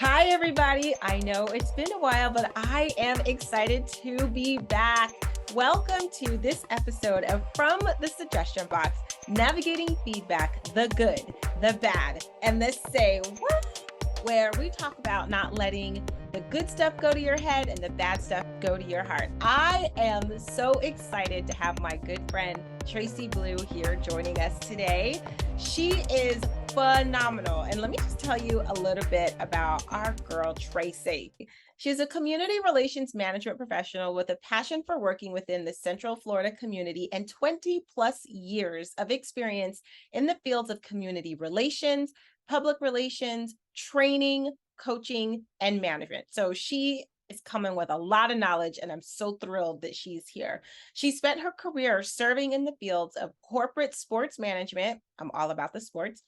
Hi, everybody. I know it's been a while, but I am excited to be back. Welcome to this episode of From the Suggestion Box, navigating feedback, the good, the bad, and the say what, where we talk about not letting the good stuff go to your head and the bad stuff go to your heart. I am so excited to have my good friend Traci Blue here joining us today. She is phenomenal. And let me just tell you a little bit about our girl, Traci. She's a community relations management professional with a passion for working within the Central Florida community and 20 plus years of experience in the fields of community relations, public relations, training, coaching, and management. So she is coming with a lot of knowledge, and I'm so thrilled that she's here. She spent her career serving in the fields of corporate sports management. I'm all about the sports,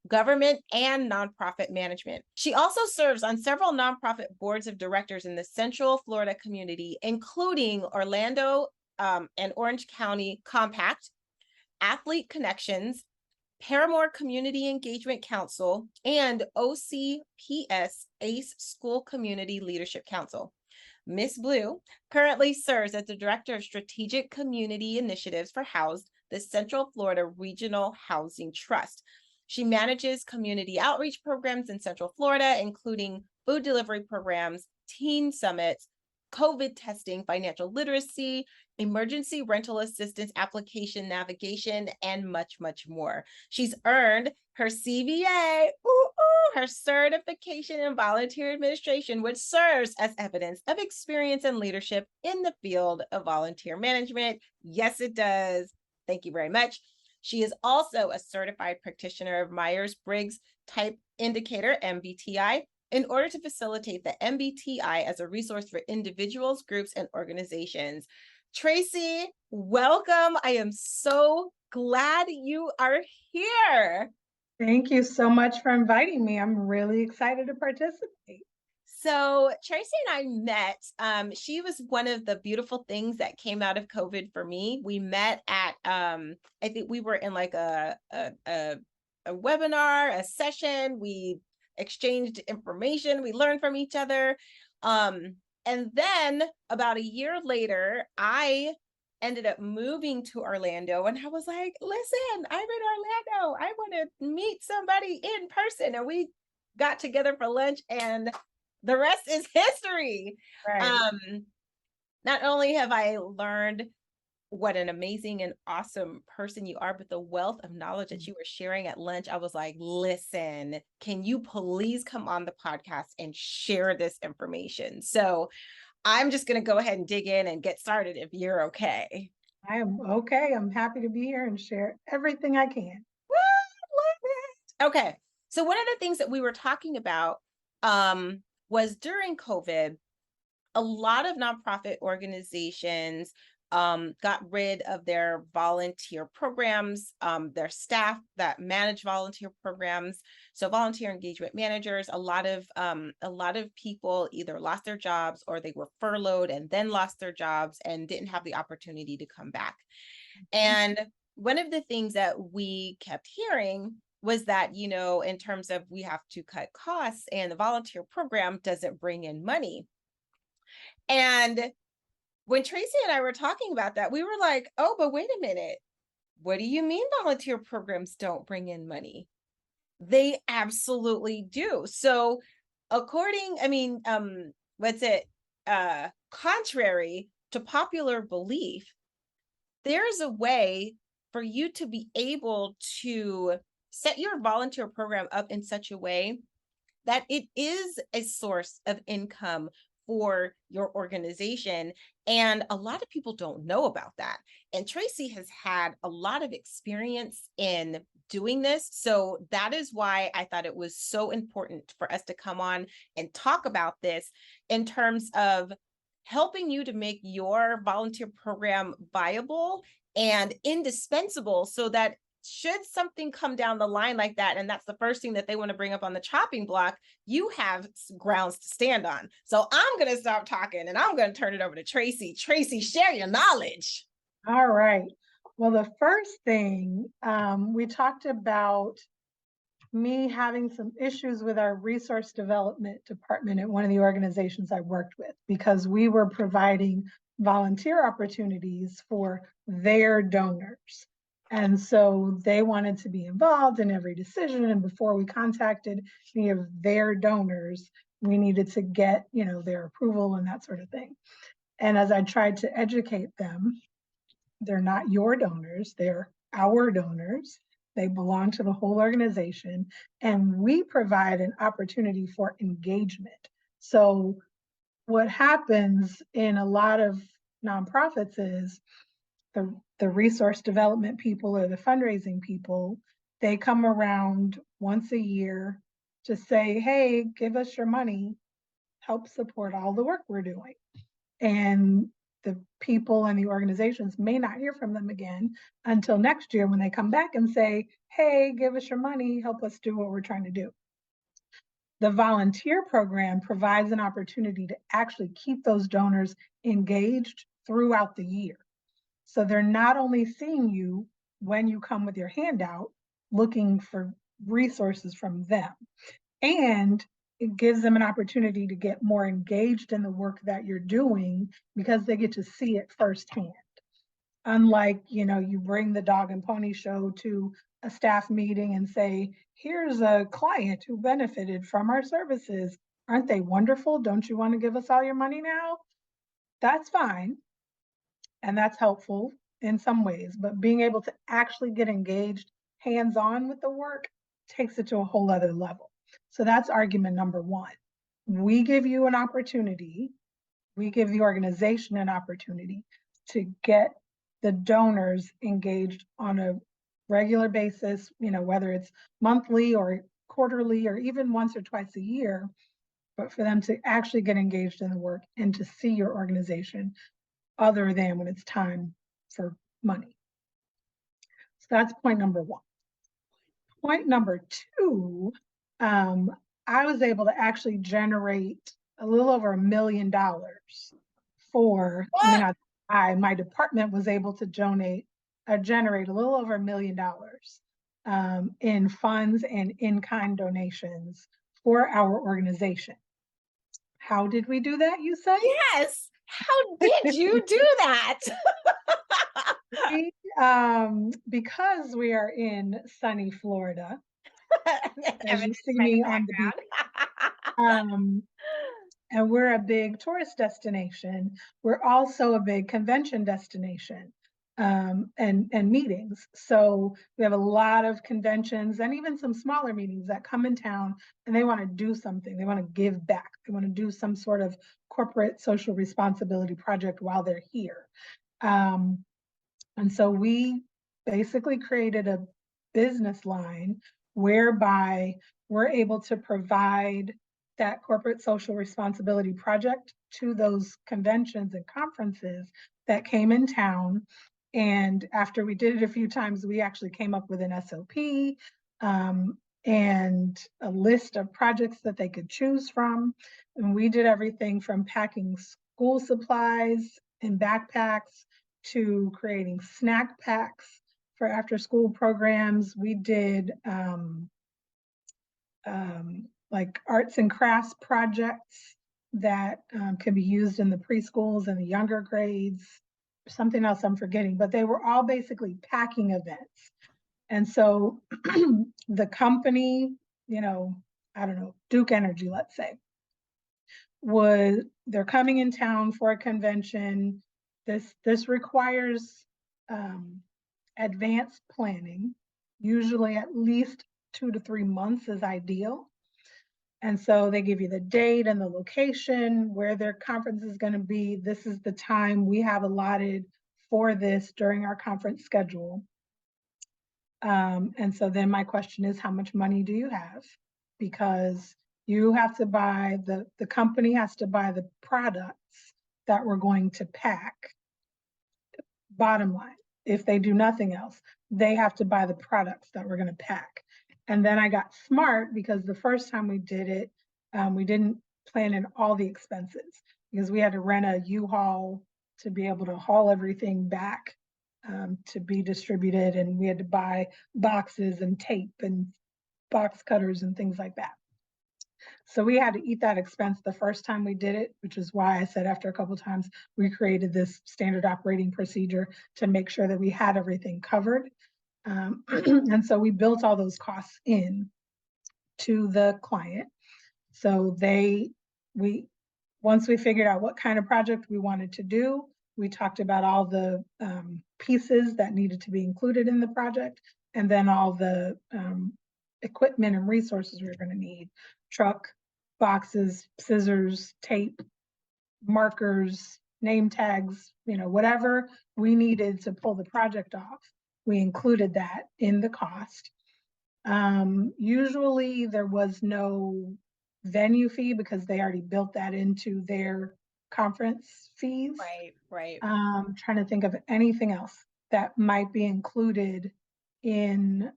government, and nonprofit management. She also serves on several nonprofit boards of directors in the Central Florida community, including Orlando and Orange County Compact, Athlete Connections, Parramore Community Engagement Council, and OCPS ACE School Community Leadership Council. Ms. Blue currently serves as the Director of Strategic Community Initiatives for HOUSE, the Central Florida Regional Housing Trust. She manages community outreach programs in Central Florida, including food delivery programs, teen summits, COVID testing, financial literacy, emergency rental assistance application navigation, and much, much more. She's earned her CVA, her certification in volunteer administration, which serves as evidence of experience and leadership in the field of volunteer management. Yes, it does. Thank you very much. She is also a certified practitioner of Myers-Briggs Type Indicator, MBTI, in order to facilitate the MBTI as a resource for individuals, groups, and organizations. Traci, welcome. I am so glad you are here. Thank you so much for inviting me. I'm really excited to participate. So Traci and I met. She was one of the beautiful things that came out of COVID for me. We met at I think we were in like a webinar, a session. We exchanged information. We learned from each other. And then about a year later, I ended up moving to Orlando, and I was like, listen, I'm in Orlando. I want to meet somebody in person. And we got together for lunch, and the rest is history. Right. Not only have I learned what an amazing and awesome person you are, but the wealth of knowledge that you were sharing at lunch, I was like, listen, can you please come on the podcast and share this information? So I'm just going to go ahead and dig in and get started if you're okay. I am okay. I'm happy to be here and share everything I can. Woo, love it. Okay. So one of the things that we were talking about was during COVID, a lot of nonprofit organizations got rid of their volunteer programs, their staff that manage volunteer programs. So volunteer engagement managers, a lot of people either lost their jobs or they were furloughed and then lost their jobs and didn't have the opportunity to come back. And one of the things that we kept hearing was that, in terms of we have to cut costs and the volunteer program doesn't bring in money. And when Traci and I were talking about that, we were like, oh, but wait a minute. What do you mean volunteer programs don't bring in money? They absolutely do. So contrary to popular belief, there's a way for you to be able to set your volunteer program up in such a way that it is a source of income for your organization. And a lot of people don't know about that. And Traci has had a lot of experience in doing this. So that is why I thought it was so important for us to come on and talk about this in terms of helping you to make your volunteer program viable and indispensable so that should something come down the line like that, and that's the first thing that they want to bring up on the chopping block, you have grounds to stand on. So I'm going to stop talking and I'm going to turn it over to Traci. Traci, share your knowledge. All right. Well, the first thing we talked about me having some issues with our resource development department at one of the organizations I worked with because we were providing volunteer opportunities for their donors. And so they wanted to be involved in every decision. And before we contacted any of their donors, we needed to get, their approval and that sort of thing. And as I tried to educate them, they're not your donors, they're our donors. They belong to the whole organization, and we provide an opportunity for engagement. So, what happens in a lot of nonprofits is the resource development people or the fundraising people, they come around once a year to say, hey, give us your money, help support all the work we're doing. And the people and the organizations may not hear from them again until next year when they come back and say, hey, give us your money, help us do what we're trying to do. The volunteer program provides an opportunity to actually keep those donors engaged throughout the year. So they're not only seeing you when you come with your handout, looking for resources from them, and it gives them an opportunity to get more engaged in the work that you're doing because they get to see it firsthand. Unlike, you bring the dog and pony show to a staff meeting and say, here's a client who benefited from our services. Aren't they wonderful? Don't you want to give us all your money now? That's fine. And that's helpful in some ways, but being able to actually get engaged hands-on with the work takes it to a whole other level. So that's argument number one. We give you an opportunity, we give the organization an opportunity to get the donors engaged on a regular basis, whether it's monthly or quarterly or even once or twice a year, but for them to actually get engaged in the work and to see your organization other than when it's time for money. So that's point number one. Point number two, I was able to actually generate a little over $1 million for, my department was able to generate a little over $1 million in funds and in-kind donations for our organization. How did we do that, you say? Yes. How did you do that? We, because we are in sunny Florida, as you see me on the beach, um, and we're a big tourist destination. We're also a big convention destination, and meetings. So we have a lot of conventions and even some smaller meetings that come in town and they want to do something. They want to give back. They want to do some sort of corporate social responsibility project while they're here. And so we basically created a business line whereby we're able to provide that corporate social responsibility project to those conventions and conferences that came in town. And after we did it a few times, we actually came up with an SOP and a list of projects that they could choose from. And we did everything from packing school supplies and backpacks to creating snack packs for after school programs. We did like arts and crafts projects that can be used in the preschools and the younger grades. Something else I'm forgetting, but they were all basically packing events. And so the company, I don't know, Duke Energy, let's say, they're coming in town for a convention. This requires advanced planning. Usually at least 2 to 3 months is ideal. And so they give you the date and the location where their conference is going to be. This is the time we have allotted for this during our conference schedule. And so then my question is, how much money do you have? Because you have to buy, the company has to buy the products that we're going to pack. Bottom line, if they do nothing else, they have to buy the products that we're going to pack. And then I got smart because the first time we did it, we didn't plan in all the expenses because we had to rent a U-Haul to be able to haul everything back to be distributed. And we had to buy boxes and tape and box cutters and things like that. So we had to eat that expense the first time we did it, which is why I said after a couple of times, we created this standard operating procedure to make sure that we had everything covered. And so we built all those costs in to the client. So we, once we figured out what kind of project we wanted to do, we talked about all the pieces that needed to be included in the project, and then all the equipment and resources we were going to need: truck, boxes, scissors, tape, markers, name tags, whatever we needed to pull the project off. We included that in the cost. Usually there was no venue fee because they already built that into their conference fees. Right. Trying to think of anything else that might be included in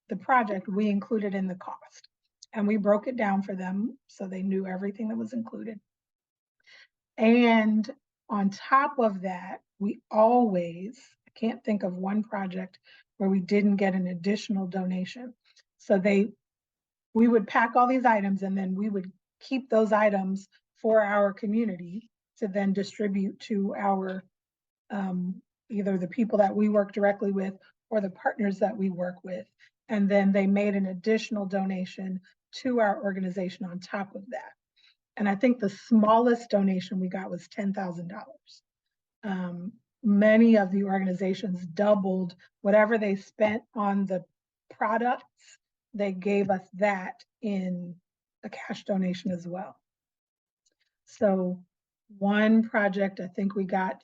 the project. We included in the cost, and we broke it down for them so they knew everything that was included. And on top of that, we always, I can't think of one project where we didn't get an additional donation. So we would pack all these items, and then we would keep those items for our community to then distribute to our either the people that we work directly with or the partners that we work with. And then they made an additional donation to our organization on top of that. And I think the smallest donation we got was $10,000. Many of the organizations doubled whatever they spent on the products. They gave us that in a cash donation as well. So one project, I think we got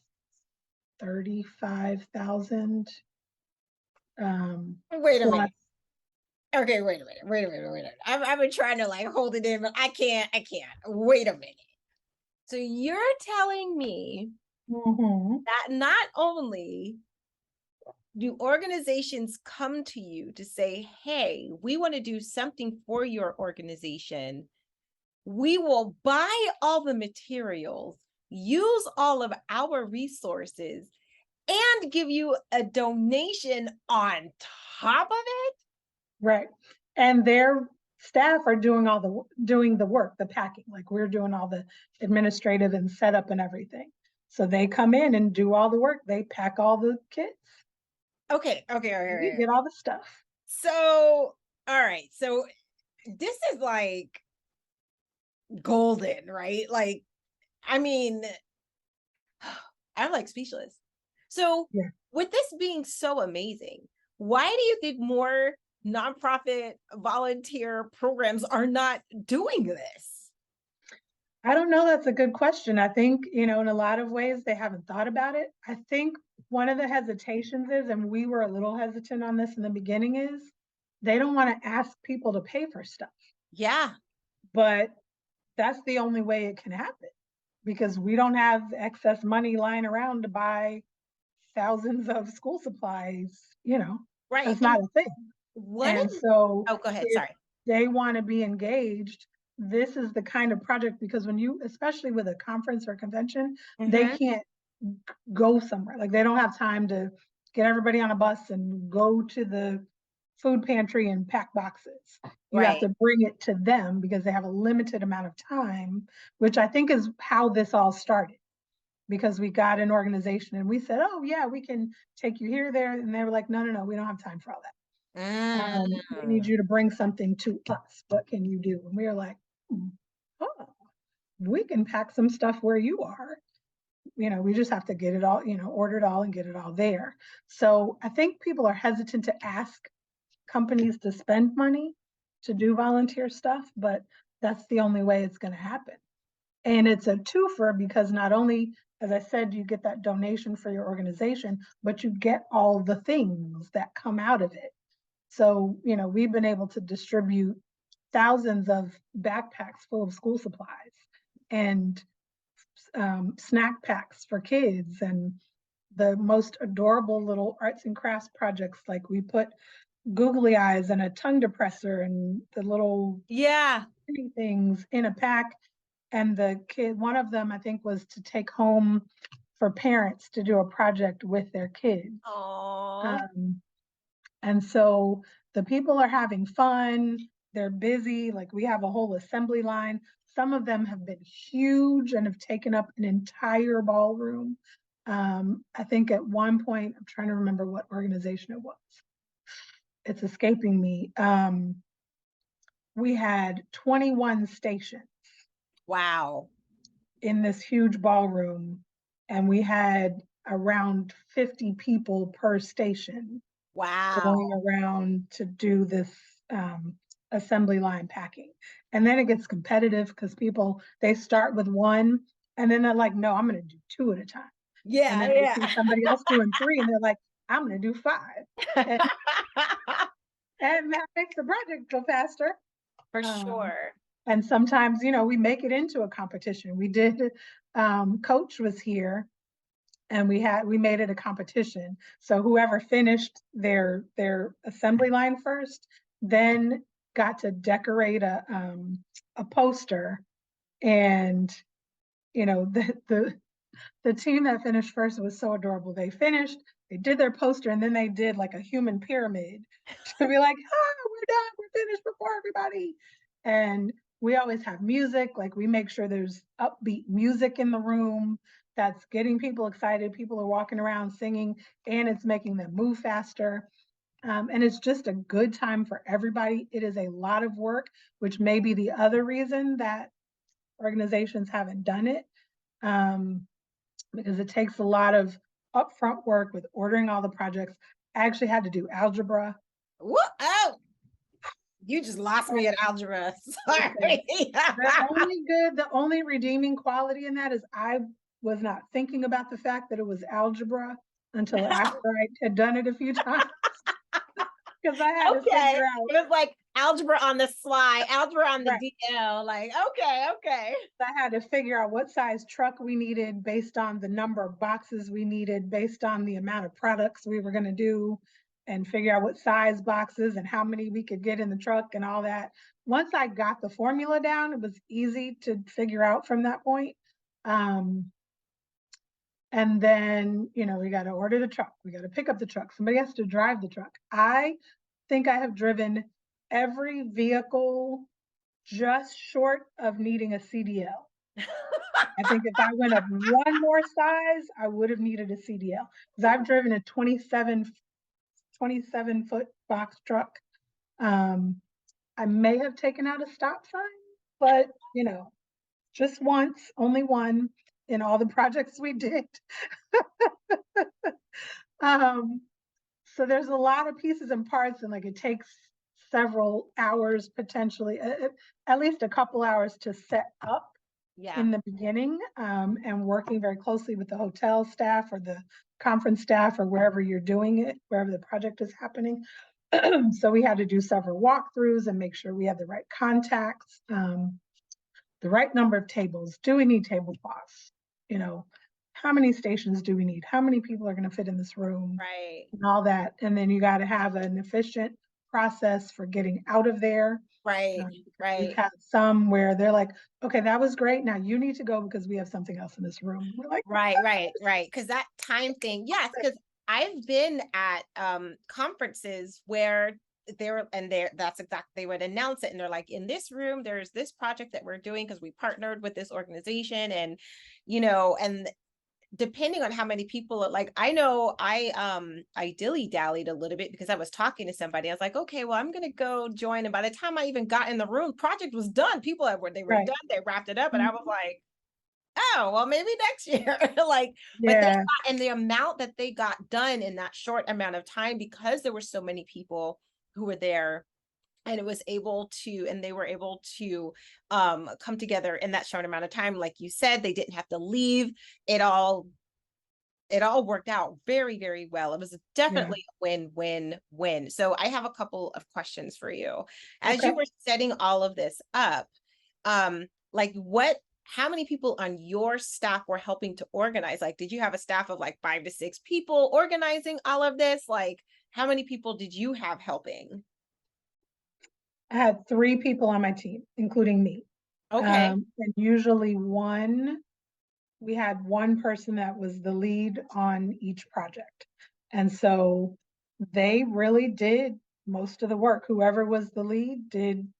35,000. Wait a minute. Okay, wait a minute. I've been trying to like hold it in, but I can't. Wait a minute. So you're telling me that not only do organizations come to you to say, hey, we want to do something for your organization, we will buy all the materials, use all of our resources, and give you a donation on top of it? Right. And their staff are doing the work, the packing. Like we're doing all the administrative and setup and everything. So they come in and do all the work. They pack all the kits. Okay. We get all the stuff. So, all right. So this is like golden, right? Like, I mean, I'm like speechless. So, Yeah. with this being so amazing, why do you think more nonprofit volunteer programs are not doing this? I don't know. That's a good question. I think, in a lot of ways they haven't thought about it. I think one of the hesitations is, and we were a little hesitant on this in the beginning, is they don't want to ask people to pay for stuff. Yeah. But that's the only way it can happen, because we don't have excess money lying around to buy thousands of school supplies. Right. That's not a thing. And so oh, go ahead. if Sorry. they want to be engaged, this is the kind of project, because when you, especially with a conference or convention, they can't go somewhere. Like they don't have time to get everybody on a bus and go to the food pantry and pack boxes. You have to bring it to them because they have a limited amount of time, which I think is how this all started. Because we got an organization and we said, oh yeah, we can take you here, there. And they were like, no, we don't have time for all that. We need you to bring something to us. What can you do? And we were like, oh, we can pack some stuff where you are. We just have to get it all, order it all and get it all there. So I think people are hesitant to ask companies to spend money to do volunteer stuff, but that's the only way it's going to happen. And it's a twofer, because not only, as I said, you get that donation for your organization, but you get all the things that come out of it. So, we've been able to distribute thousands of backpacks full of school supplies and snack packs for kids, and the most adorable little arts and crafts projects. Like we put googly eyes and a tongue depressor and the little things in a pack. And the kid, one of them I think was to take home for parents to do a project with their kids. And so the people are having fun, they're busy, like we have a whole assembly line. Some of them have been huge and have taken up an entire ballroom. I think at one point, I'm trying to remember what organization it was. It's escaping me. We had 21 stations Wow. in this huge ballroom, and we had around 50 people per station going Wow. around to do this assembly line packing. And then it gets competitive because people, they start with one and then they're like, no, I'm going to do two at a time. And Yeah, then they see yeah. somebody else doing three and they're like, I'm going to do five. And, and that makes the project go faster. For Um, sure. and sometimes, you know, we make it into a competition. We did, Coach was here and we made it a competition. So whoever finished their assembly line first, then got to decorate a poster. And you know, the team that finished first was so adorable. They finished, they did their poster, and then they did like a human pyramid to be like, ah, we're done, we're finished before everybody. And we always have music, like we make sure there's upbeat music in the room that's getting people excited. People are walking around singing, and it's making them move faster. And it's just a good time for everybody. It is a lot of work, which may be the other reason that organizations haven't done it. Um, because it takes a lot of upfront work with ordering all the projects. I actually had to do algebra. What? Oh, you just lost me at And algebra. listen, Sorry. the only redeeming quality in that is I was not thinking about the fact that it was algebra until after I had done it a few times because I had to Okay. figure out, It was like algebra on the slide, algebra on the right. DL. Like, okay, okay. I had to figure out what size truck we needed based on the number of boxes we needed, based on the amount of products we were going to do, and figure out what size boxes and how many we could get in the truck and all that. Once I got the formula down, it was easy to figure out from that point. Um, and then, you know, we got to order the truck, we got to pick up the truck, somebody has to drive the truck. I think I have driven every vehicle just short of needing a CDL. I think if I went up one more size, I would have needed a CDL because I've driven a 27-foot box truck. I may have taken out a stop sign, but you know, just once, only one in all the projects we did. Um, so there's a lot of pieces and parts, and like it takes several hours potentially, at least a couple hours to set up Yeah. in the beginning, and working very closely with the hotel staff or the conference staff or wherever you're doing it, wherever the project is happening. So we had to do several walkthroughs and make sure we have the right contacts, the right number of tables. Do we need tablecloths? You know, how many stations do we need? How many people are going to fit in this room? Right. And all that. And then you got to have an efficient process for getting out of there. Right. We've Right. had some where they're like, okay, that was great. Now you need to go because we have something else in this room. We're like, Right, right, right. Because that time thing, yes, because I've been at conferences where they were, and there that's exactly, they would announce it and they're like, in this room, there's this project that we're doing because we partnered with this organization, and and depending on how many people, like I know I dilly-dallied a little bit because I was talking to somebody. I was like, okay, well, I'm gonna go join. And by the time I even got in the room, project was done. People they were right. done, they wrapped it up, and I was Mhm. like, oh, well, maybe next year. Like, but Yeah, and the amount that they got done in that short amount of time, because there were so many people who were there, and they were able to come together in that short amount of time. Like you said, they didn't have to leave. It all worked out very, very well. It was yeah. definitely a win, win, win. So I have a couple of questions for you. As Okay. you were setting all of this up, like how many people on your staff were helping to organize? Like, did you have a staff of like 5 to 6 people organizing all of this? Like, how many people did you have helping? I had 3 people on my team, including me. Okay. And usually we had one person that was the lead on each project. And so they really did most of the work. Whoever was the lead did,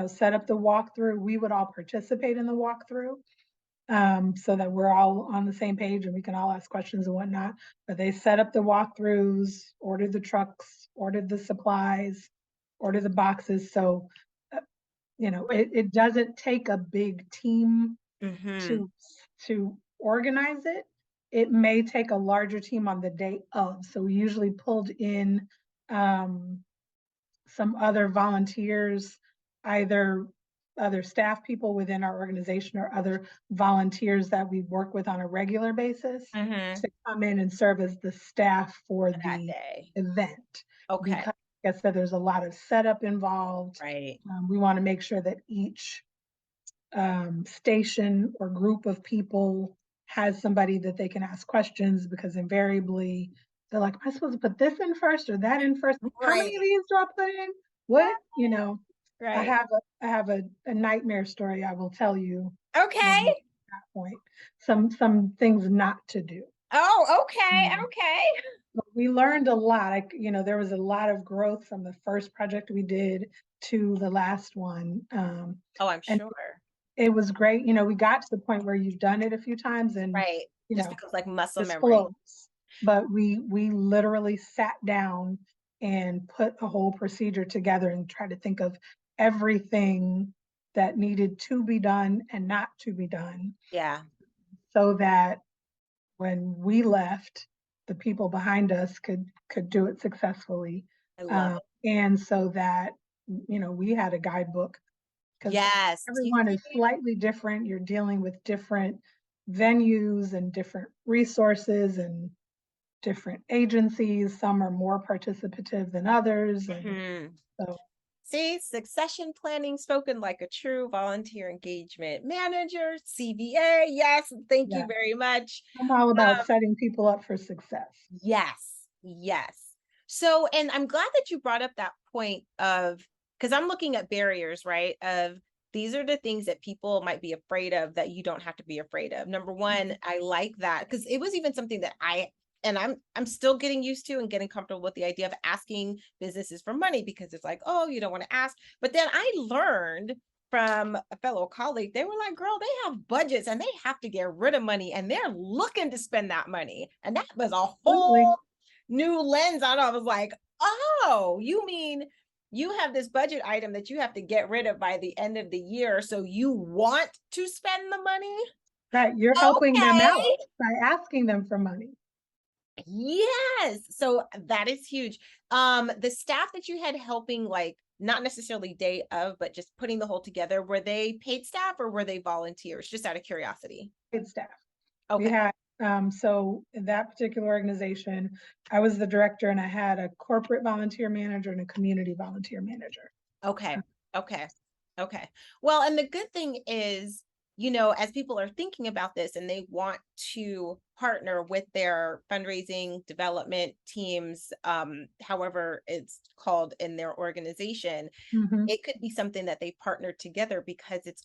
set up the walkthrough. We would all participate in the walkthrough, so that we're all on the same page and we can all ask questions and whatnot. But they set up the walkthroughs, ordered the trucks, ordered the supplies, ordered the boxes. So, uh, it doesn't take a big team Mm-hmm. to organize it. It may take a larger team on the day of. So we usually pulled in um, some other volunteers, either other staff people within our organization or other volunteers that we work with on a regular basis Mm-hmm. to come in and serve as the staff for That the day. event. Okay. Because, like I said, there's a lot of setup involved. Right. We want to make sure that each station or group of people has somebody that they can ask questions, because invariably they're like, am I supposed to put this in first or that in first? How many of Right. these do I put in? What? I Right. have a nightmare story I will tell you when we Okay. get to that point. Some things not to do. Oh, okay. Um, Okay. but we learned a lot. There was a lot of growth from the first project we did to the last one. Oh, I'm And sure. it was great. We got to the point where you've done it a few times and, Right. you Just know, becomes like muscle just memory. flows. But we literally sat down and put a whole procedure together and tried to think of everything that needed to be done and not to be done, Yeah. so that when we left, the people behind us could do it successfully. I love it. And so that, we had a guidebook, because Yes. everyone is slightly different. You're dealing with different venues and different resources and different agencies. Some are more participative than others. And Mhm. so, See, succession planning spoken like a true volunteer engagement manager, CVA. Yes, thank you yeah, very much. I'm all about Um, setting people up for success. yes, yes. So, and I'm glad that you brought up that point of, because I'm looking at barriers, right? Of these are the things that people might be afraid of that you don't have to be afraid of. Number one, I like that because it was even something that and I'm still getting used to and getting comfortable with the idea of asking businesses for money, because it's like, oh, you don't want to ask. But then I learned from a fellow colleague, they were like, girl, they have budgets and they have to get rid of money and they're looking to spend that money. And that was a Absolutely. whole new lens on it. I was like, oh, you mean you have this budget item that you have to get rid of by the end of the year. So you want to spend the money? Right. You're helping them out Okay. by asking them for money. Yes. So that is huge. The staff that you had helping, like not necessarily day of, but just putting the whole together, were they paid staff or were they volunteers? Just out of curiosity. Paid staff. We Okay. had, so in that particular organization, I was the director and I had a corporate volunteer manager and a community volunteer manager. Okay. Okay. Okay. Well, and the good thing is, as people are thinking about this and they want to partner with their fundraising development teams, however it's called in their organization, Mhm. it could be something that they partner together because Yep.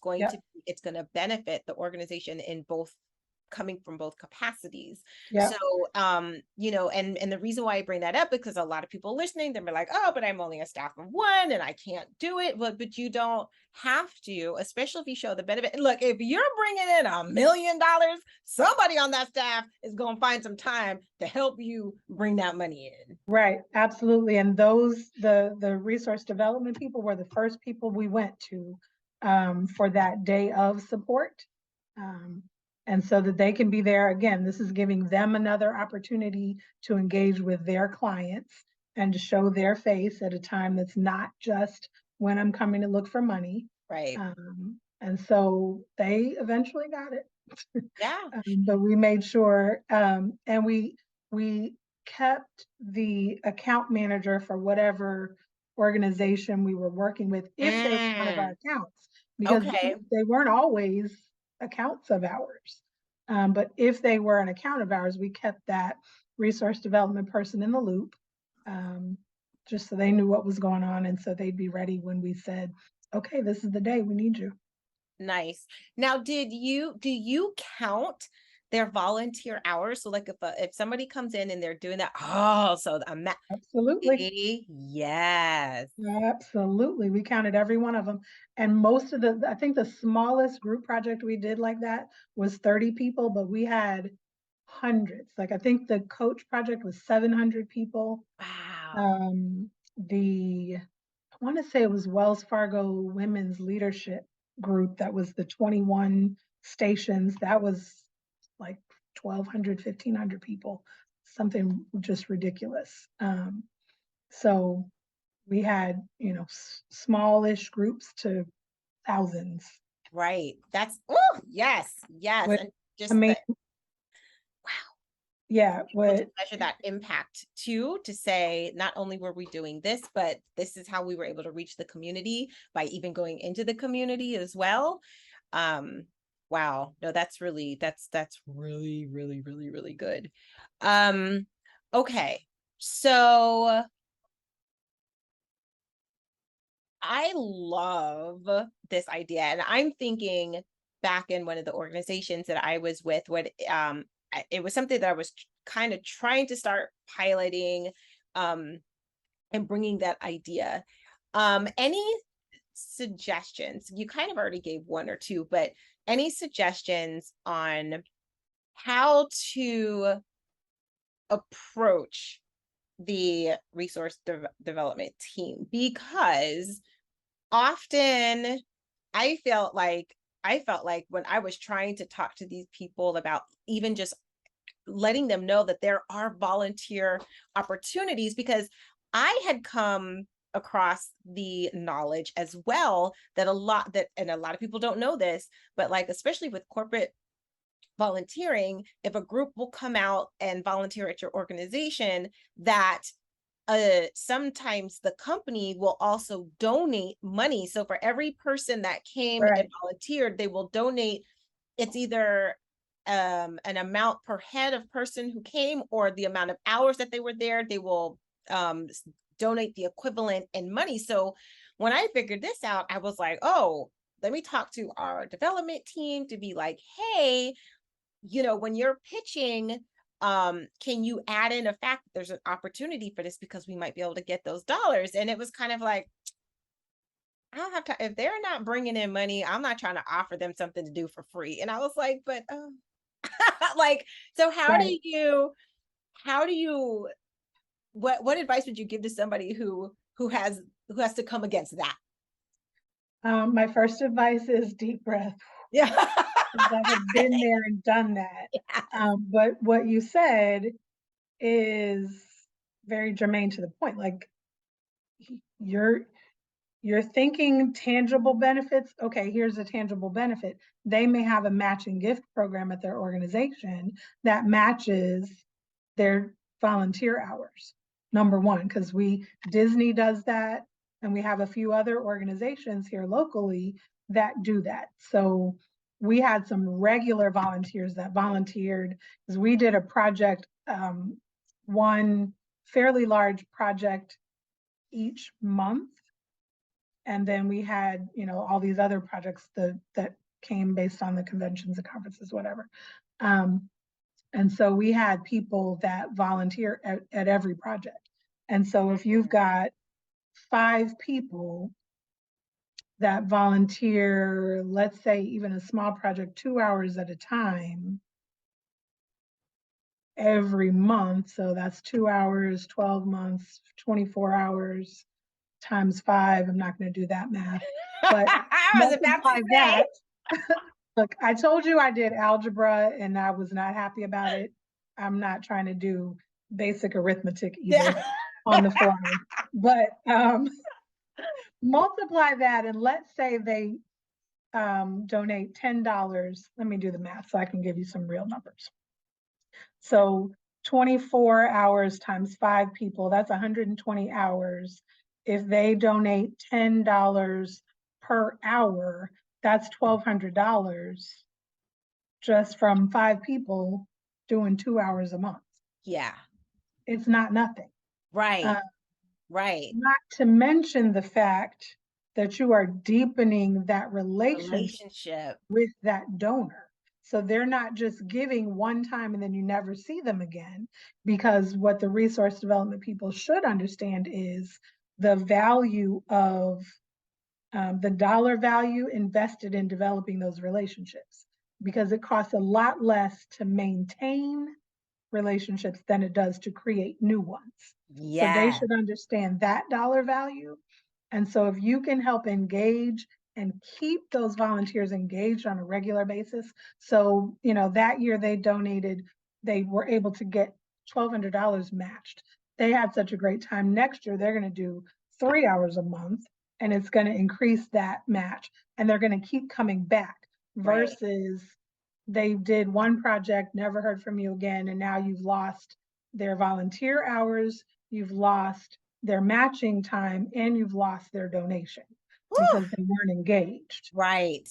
it's going to benefit the organization in both, coming from both capacities. So, Yep. and the reason why I bring that up, because a lot of people listening, they're like, oh, but I'm only a staff of one and I can't do it. But you don't have to, especially if you show the benefit. And look, if you're bringing in $1 million, somebody on that staff is going to find some time to help you bring that money in. Right, absolutely. And the resource development people were the first people we went to for that day of support. Um, and so that they can be there again, this is giving them another opportunity to engage with their clients and to show their face at a time that's not just when I'm coming to look for money. Right. And so they eventually got it. Yeah. But we made sure, and we kept the account manager for whatever organization we were working with, if they were one of our Mm, accounts, because okay. they weren't always accounts of ours. But if they were an account of ours, we kept that resource development person in the loop, um, just so they knew what was going on, and so they'd be ready when we said, "Okay, this is the day we need you." Nice. Now, do you count their volunteer hours. So like if somebody comes in and they're doing that, oh, so Absolutely. yes. Absolutely. We counted every one of them. And most of I think the smallest group project we did like that was 30 people, but we had hundreds. Like I think the coach project was 700 people. Wow. Um, I want to say it was Wells Fargo Women's Leadership Group that was the 21 stations. That was like 1,200, 1,500 people, something just ridiculous. So we had, smallish groups to thousands. Right. That's oh yes, yes. What And I just mean, the wow. yeah, Able to what measure that impact too, to say not only were we doing this, but this is how we were able to reach the community by even going into the community as well. Um, wow, no, that's really, really, really, really good. Um, okay, so I love this idea, and I'm thinking back in one of the organizations that I was with, it was something that I was kind of trying to start piloting, um, and bringing that idea. Any suggestions? You kind of already gave one or two, but any suggestions on how to approach the resource development team? Because often I felt like when I was trying to talk to these people about even just letting them know that there are volunteer opportunities, because I had come across the knowledge as well that a lot of people don't know this, but like especially with corporate volunteering, if a group will come out and volunteer at your organization, that sometimes the company will also donate money. So for every person that came and right, volunteered, they will donate. It's either an amount per head of person who came, or the amount of hours that they were there. They will donate the equivalent in money. So when I figured this out, I was like, oh, let me talk to our development team to be like, hey, when you're pitching, can you add in a fact that there's an opportunity for this, because we might be able to get those dollars? And it was kind of like, I don't have to, if they're not bringing in money, I'm not trying to offer them something to do for free. And I was like, but like, so right. how do you, what advice would you give to somebody who has to come against that? My first advice is deep breath. Yeah. 'Cause I have been there and done that. But what you said is very germane to the point. Like you're You're thinking tangible benefits. Okay, here's a tangible benefit. They may have a matching gift program at their organization that matches their volunteer hours. Number one, because Disney does that, and we have a few other organizations here locally that do that. So we had some regular volunteers that volunteered because we did a project, one fairly large project each month, and then we had, all these other projects that came based on the conventions and conferences, whatever. Um, and so we had people that volunteer at every project. And so if you've got 5 people that volunteer, let's say even a small project, 2 hours at a time every month. So that's 2 hours, 12 months, 24 hours times 5. I'm not going to do that math, but I was about to multiply say. that. Look, I told you I did algebra and I was not happy about it. I'm not trying to do basic arithmetic Yeah. either on the fly. But multiply that, and let's say they donate $10. Let me do the math so I can give you some real numbers. So 24 hours times 5 people, that's 120 hours. If they donate $10 per hour, that's $1,200 just from 5 people doing 2 hours a month. Yeah. It's not nothing. Right. Uh, Right. Not to mention the fact that you are deepening that relationship Relationship. with that donor. So they're not just giving one time and then you never see them again, because what the resource development people should understand is the value of the dollar value invested in developing those relationships, because it costs a lot less to maintain relationships than it does to create new ones. So they Yeah. should understand that dollar value. And so if you can help engage and keep those volunteers engaged on a regular basis. So, that year they were able to get $1,200 matched. They had such a great time. Next year, they're going to do 3 hours a month, and it's going to increase that match. And they're going to keep coming back Right. versus they did one project, never heard from you again, and now you've lost their volunteer hours, you've lost their matching time, and you've lost their donation Whew. because they weren't engaged. Right.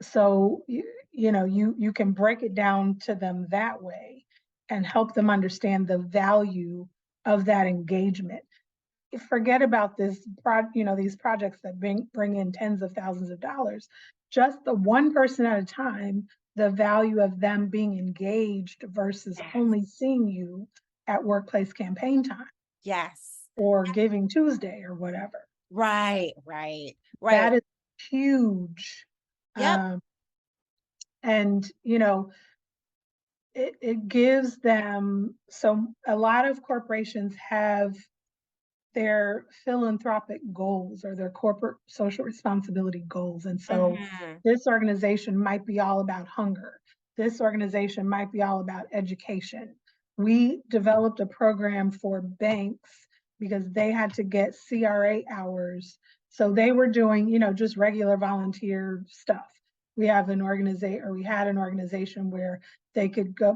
So you can break it down to them that way and help them understand the value of that engagement. Forget about these projects that bring in tens of thousands of dollars. Just the one person at a time, the value of them being engaged versus Yes. only seeing you at workplace campaign time Yes. or Giving Tuesday or whatever. Right. Right. Right. That is huge. Yep. Um, and it gives them, so a lot of corporations have their philanthropic goals or their corporate social responsibility goals. And so Hmm. this organization might be all about hunger. This organization might be all about education. We developed a program for banks because they had to get CRA hours. So they were doing, just regular volunteer stuff. We had an organization where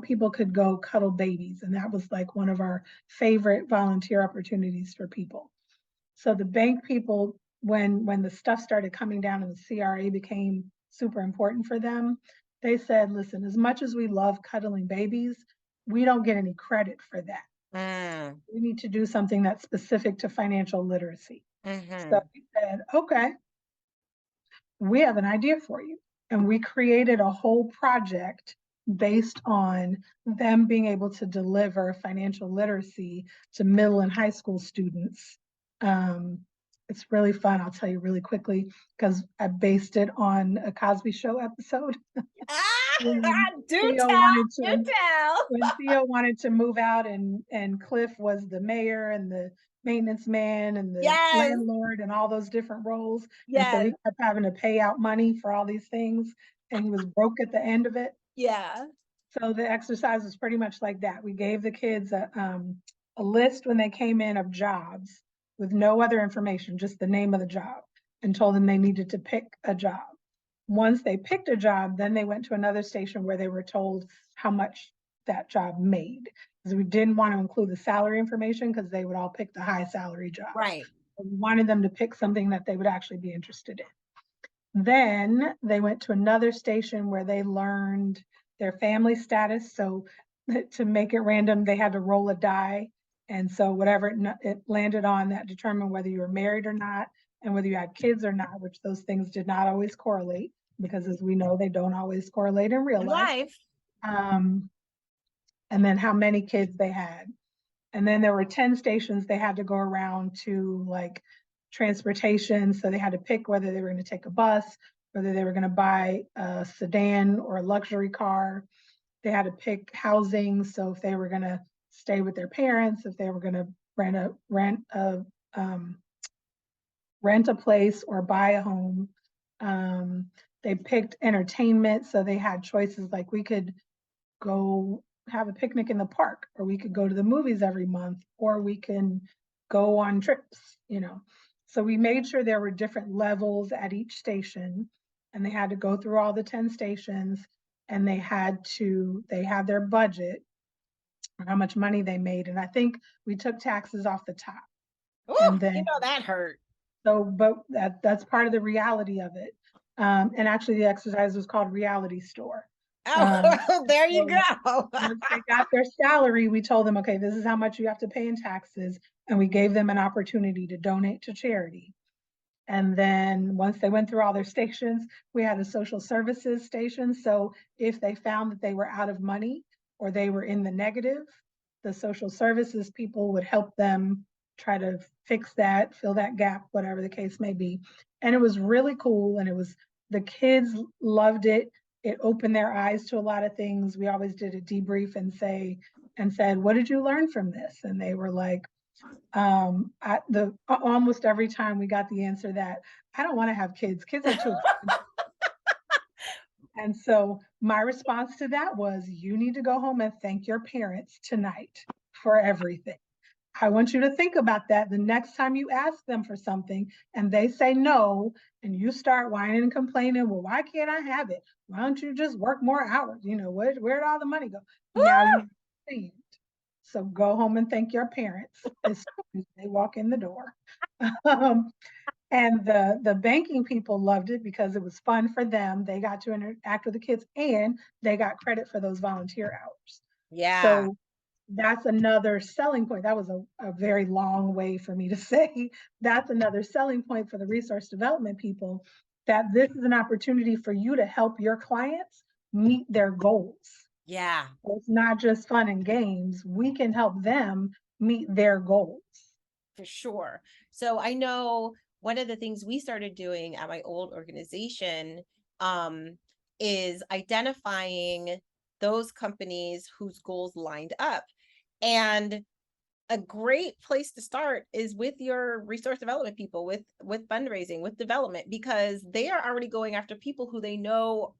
people could go cuddle babies. And that was like one of our favorite volunteer opportunities for people. So the bank people, when the stuff started coming down and the CRA became super important for them, they said, listen, as much as we love cuddling babies, we don't get any credit for that. Mm. We need to do something that's specific to financial literacy. So Hmm. we said, okay, we have an idea for you. And we created a whole project based on them being able to deliver financial literacy to middle and high school students. Um, it's really fun. I'll tell you really quickly because I based it on a Cosby Show episode Ah, when do Theo tell. wanted Do to tell. when Theo wanted to move out and Cliff was the mayor and the maintenance man and the Yes. landlord and all those different roles. And so he Yes. kept having to pay out money for all these things and he was broke at the end of it. Yeah. So the exercise was pretty much like that. We gave the kids a list when they came in of jobs with no other information, just the name of the job, and told them they needed to pick a job. Once they picked a job, then they went to another station where they were told how much that job made. Because we didn't want to include the salary information because they would all pick the high salary job. Right. We wanted them to pick something that they would actually be interested in. Then they went to another station where they learned their family status. So to make it random, they had to roll a die. And so whatever it landed on, that determined whether you were married or not and whether you had kids or not, which those things did not always correlate because as we know, they don't always correlate in real In life. life. Um, and then how many kids they had. And then there were 10 stations they had to go around to, like, transportation. So they had to pick whether they were going to take a bus, whether they were going to buy a sedan or a luxury car. They had to pick housing. So if they were going to stay with their parents, if they were going to um, rent a place or buy a home. Um, they picked entertainment. So they had choices like we could go have a picnic in the park, or we could go to the movies every month, or we can go on trips. So we made sure there were different levels at each station, and they had to go through all the 10 stations, and they had their budget or how much money they made. And I think we took taxes off the top. Oh, And then that hurt. but that's part of the reality of it. And actually the exercise was called Reality Store. Um, Oh, there you so go. once they got their salary, we told them, okay, this is how much you have to pay in taxes. And we gave them an opportunity to donate to charity. And then once they went through all their stations, we had a social services station. So if they found that they were out of money or they were in the negative, the social services people would help them try to fix that, fill that gap, whatever the case may be. And it was really cool. And the kids loved it. It opened their eyes to a lot of things. We always did a debrief and said, what did you learn from this? And they were like, almost every time we got the answer that I don't want to have kids. Kids are too expensive. And so my response to that was, you need to go home and thank your parents tonight for everything. I want you to think about that the next time you ask them for something and they say no, and you start whining and complaining, well, why can't I have it? Why don't you just work more hours? Where'd all the money go? Now you see. So go home and thank your parents as soon as they walk in the door. Um, and the banking people loved it because it was fun for them. They got to interact with the kids and they got credit for those volunteer hours. Yeah. So that's another selling point. That was a very long way for me to say. That's another selling point for the resource development people, that this is an opportunity for you to help your clients meet their goals. Yeah. It's not just fun and games. We can help them meet their goals. For sure. So I know one of the things we started doing at my old organization is identifying those companies whose goals lined up. And a great place to start is with your resource development people, with fundraising, with development, because they are already going after people who they know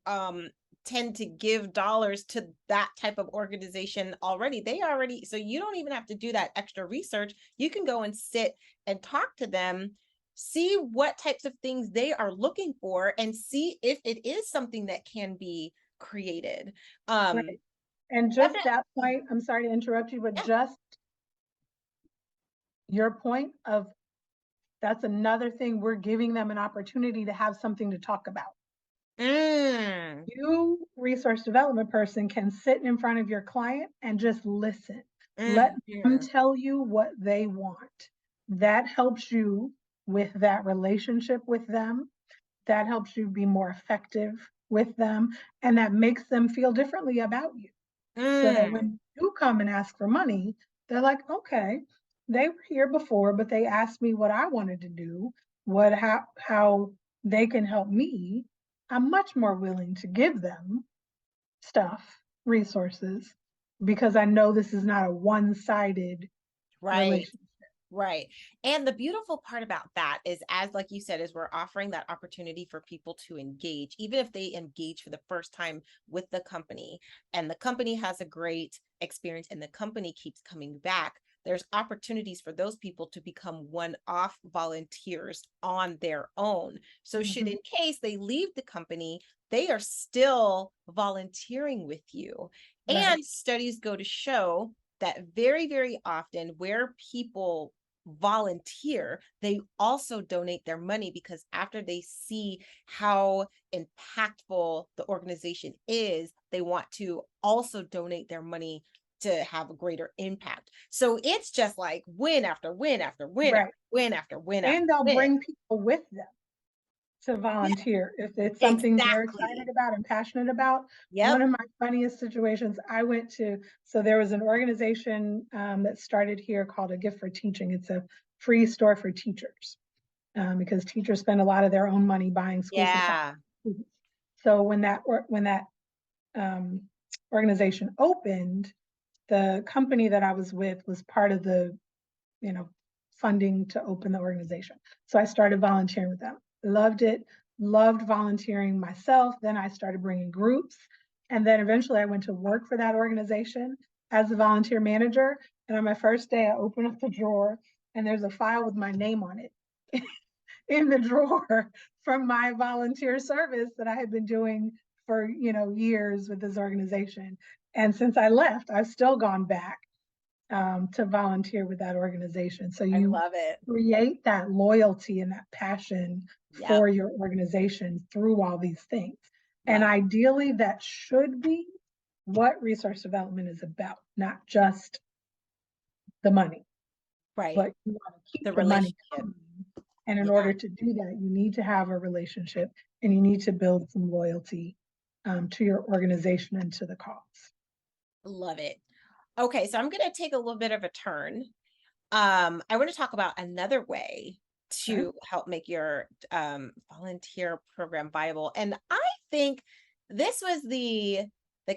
tend to give dollars to that type of organization already. So you don't even have to do that extra research. You can go and sit and talk to them, see what types of things they are looking for, and see if it is something that can be created. Right. And just Definitely. that point, I'm sorry to interrupt you, but Yeah. just your point of, that's another thing, we're giving them an opportunity to have something to talk about. Mm. You, resource development person, can sit in front of your client and just listen. Let them Mhm. tell you what they want. That helps you with that relationship with them. That helps you be more effective with them. And that makes them feel differently about you. So that Mm. when you come and ask for money, they're like, okay, they were here before, but they asked me what I wanted to do, how they can help me. I'm much more willing to give them stuff, resources, because I know this is not a one-sided Right. relationship. Right. And the beautiful part about that is, as like you said, is we're offering that opportunity for people to engage, even if they engage for the first time with the company and the company has a great experience and the company keeps coming back. There's opportunities for those people to become one-off volunteers on their own. So should Mhm. in case they leave the company, they are still volunteering with you. Right, And studies go to show that very, very often where people volunteer, they also donate their money, because after they see how impactful the organization is, they want to also donate their money to have a greater impact. So it's just like win after win after win after right. win after win after And they'll win. bring people with them to Yeah, volunteer if it's something they're excited exactly. about and passionate about. One Yep. of my funniest situations I went to, so there was an organization that started here called A Gift for Teaching. It's a free store for teachers because teachers spend a lot of their own money buying school supplies. Yeah. So when that um, organization opened, the company that I was with was part of the you know, funding to open the organization. So I started volunteering with them. Loved it, loved volunteering myself. Then I started bringing groups. And then eventually I went to work for that organization as a volunteer manager. And on my first day, I opened up the drawer and there's a file with my name on it in the drawer from my volunteer service that I had been doing for, years with this organization. And since I left, I've still gone back to volunteer with that organization. So I you love it. create that loyalty and that passion Yep. for your organization through all these things. And Love. ideally, that should be what resource development is about, not just the money, Right. but you want to keep The the money relationship. coming And in Yeah. order to do that, you need to have a relationship and you need to build some loyalty to your organization and to the cause. Love it. Okay, so I'm going to take a little bit of a turn. I want to talk about another way Okay. to help make your volunteer program viable. And I think this was the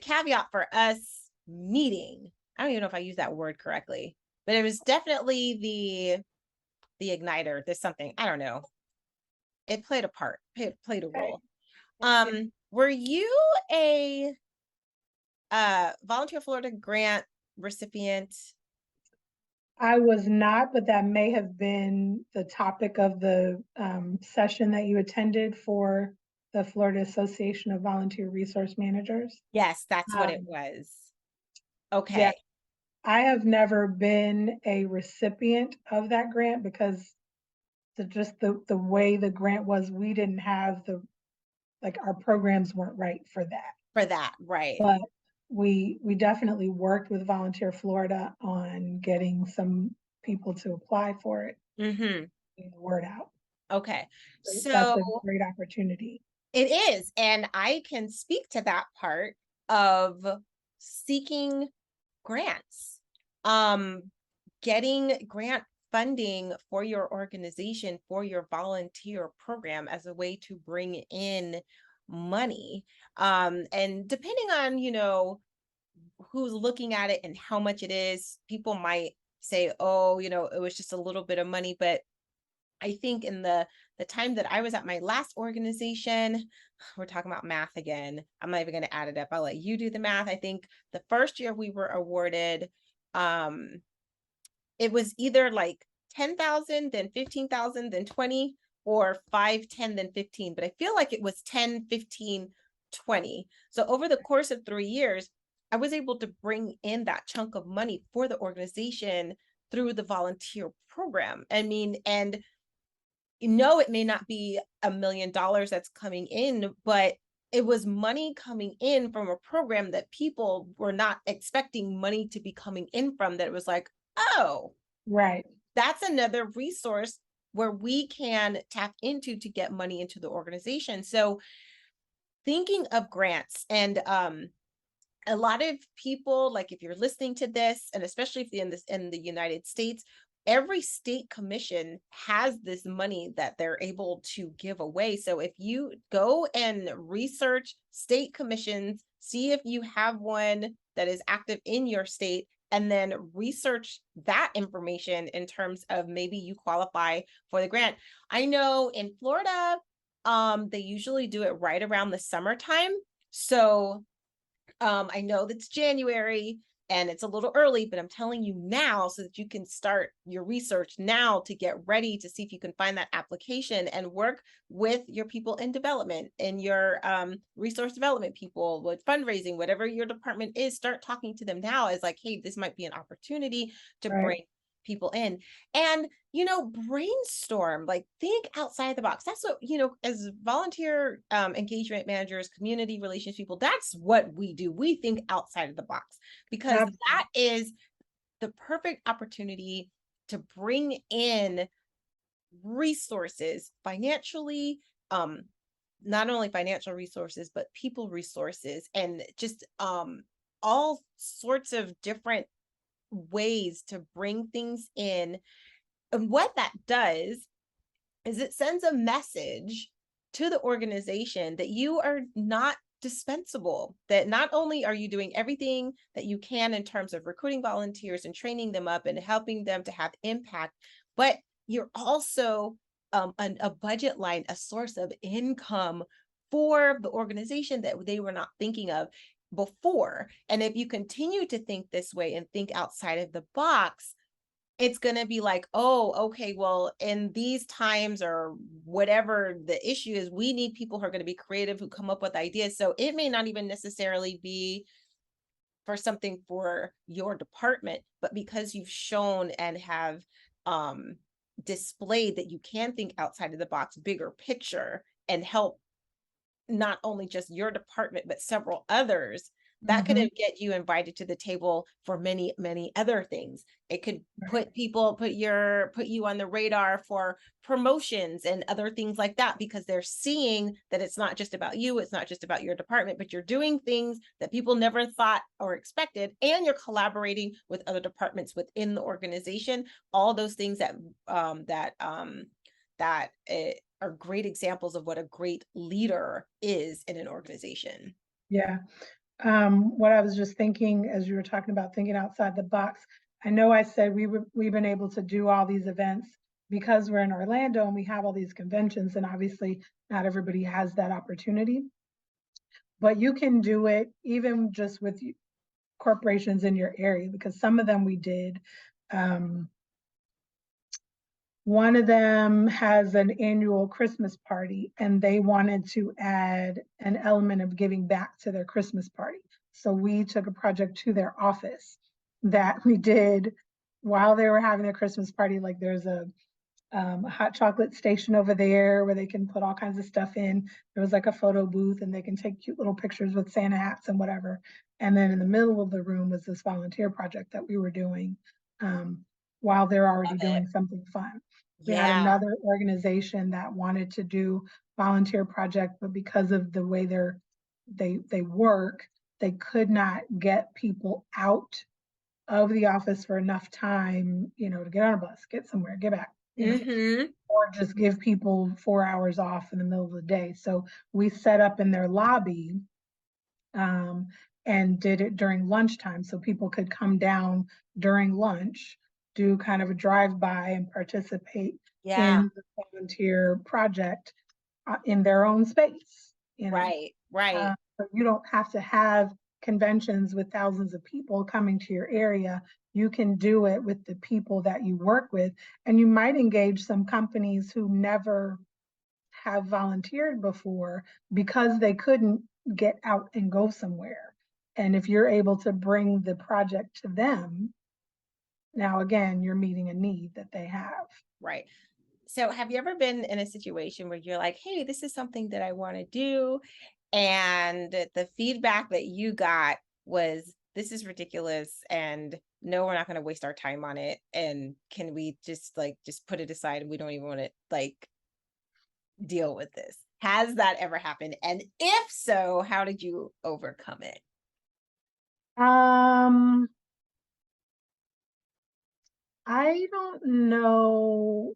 caveat for us meeting. I don't even know if I use that word correctly, but it was definitely the igniter. There's something, I don't know. It played a part, played a Okay. role. Were you a Volunteer Florida grant recipient? I was not, but that may have been the topic of the session that you attended for the Florida Association of Volunteer Resource Managers. Yes, that's what it Um, was. yeah, Okay. I have never been a recipient of that grant because the way the grant was, we didn't have like our programs weren't right for that. For that, right. But we definitely worked with Volunteer Florida on getting some people to apply for it, Mhm. getting the word out. Okay. So that's So a great opportunity. it is, and I can speak to that part of seeking grants. Um, Getting grant funding for your organization, for your volunteer program as a way to bring in money. And depending on, who's looking at it and how much it is, people might say, oh, it was just a little bit of money. But I think in the time that I was at my last organization, we're talking about math again. I'm not even going to add it up. I'll let you do the math. I think the first year we were awarded, um, it was either like 10,000, then 15,000, then 20, or 5, 10, then 15. But I feel like it was 10, 15, 20. So over the course of 3 years, I was able to bring in that chunk of money for the organization through the volunteer program. I mean, and it may not be $1 million that's coming in, but it was money coming in from a program that people were not expecting money to be coming in from, that it was like, oh, Right. that's another resource where we can tap into to get money into the organization. So thinking of grants, and a lot of people, like if you're listening to this, and especially if you're in the United States, every state commission has this money that they're able to give away. So if you go and research state commissions, see if you have one that is active in your state, and then research that information in terms of maybe you qualify for the grant. I know in Florida, they usually do it right around the summertime. So I know that's January and it's a little early, but I'm telling you now so that you can start your research now to get ready to see if you can find that application and work with your people in development and your resource development people with fundraising, whatever your department is. Start talking to them now as like, hey, this might be an opportunity to Right. bring people in. And brainstorm, like think outside the box. That's what, as volunteer engagement managers, community relations people, that's what we do. We think outside of the box, because Absolutely. that is the perfect opportunity to bring in resources financially, um not only financial resources but people resources, and just all sorts of different ways to bring things in. And what that does is it sends a message to the organization that you are not dispensable, that not only are you doing everything that you can in terms of recruiting volunteers and training them up and helping them to have impact, but you're also a budget line, a source of income for the organization that they were not thinking of before. And if you continue to think this way and think outside of the box, it's going to be like, oh, okay, well, in these times or whatever the issue is, we need people who are going to be creative, who come up with ideas. So it may not even necessarily be for something for your department, but because you've shown and have um, displayed that you can think outside of the box, bigger picture, and help not only just your department, but several others, that could Mhm. get you invited to the table for many, many other things. It could Right. put you on the radar for promotions and other things like that, because they're seeing that it's not just about you, it's not just about your department, but you're doing things that people never thought or expected, and you're collaborating with other departments within the organization. All those things that are great examples of what a great leader is in an organization. Yeah. What I was just thinking as you were talking about thinking outside the box, I know I said we've been able to do all these events because we're in Orlando and we have all these conventions, and obviously not everybody has that opportunity. But you can do it even just with corporations in your area, because some of them we did. Um, One of them has an annual Christmas party, and they wanted to add an element of giving back to their Christmas party. So we took a project to their office that we did while they were having their Christmas party. Like there's a hot chocolate station over there where they can put all kinds of stuff in. There was like a photo booth, and they can take cute little pictures with Santa hats and whatever. And then in the middle of the room was this volunteer project that we were doing um, while they're already Love it. doing something fun. We had Yeah. another organization that wanted to do volunteer project, but because of the way they work, they could not get people out of the office for enough time, to get on a bus, get somewhere, get back, Hmm. or just give people 4 hours off in the middle of the day. So we set up in their lobby um, and did it during lunchtime so people could come down during lunch, do kind of a drive-by and participate Yeah. in the volunteer project in their own space. Right. Right. So you don't have to have conventions with thousands of people coming to your area. You can do it with the people that you work with, and you might engage some companies who never have volunteered before because they couldn't get out and go somewhere. And if you're able to bring the project to them, now again, you're meeting a need that they have. Right. So have you ever been in a situation where you're like, hey, this is something that I want to do, and the feedback that you got was, this is ridiculous, and no, we're not going to waste our time on it, and can we just put it aside, and we don't even want to deal with this? Has that ever happened? And if so, how did you overcome it? Um, I don't know.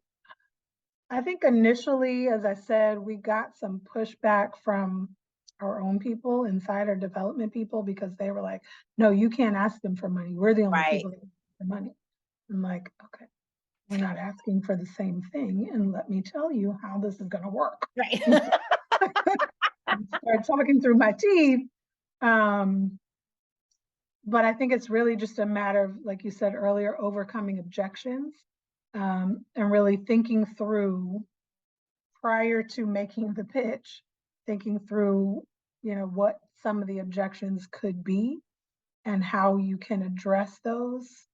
I think initially, as I said, we got some pushback from our own people inside our development people because they were like, no, you can't ask them for money. We're the only Right. people that ask for money. I'm like, okay, we're not asking for the same thing. And let me tell you how this is going to work. Right. Start talking through my teeth. Um, but I think it's really just a matter of, like you said earlier, overcoming objections and really thinking through prior to making the pitch, thinking through, what some of the objections could be and how you can address those.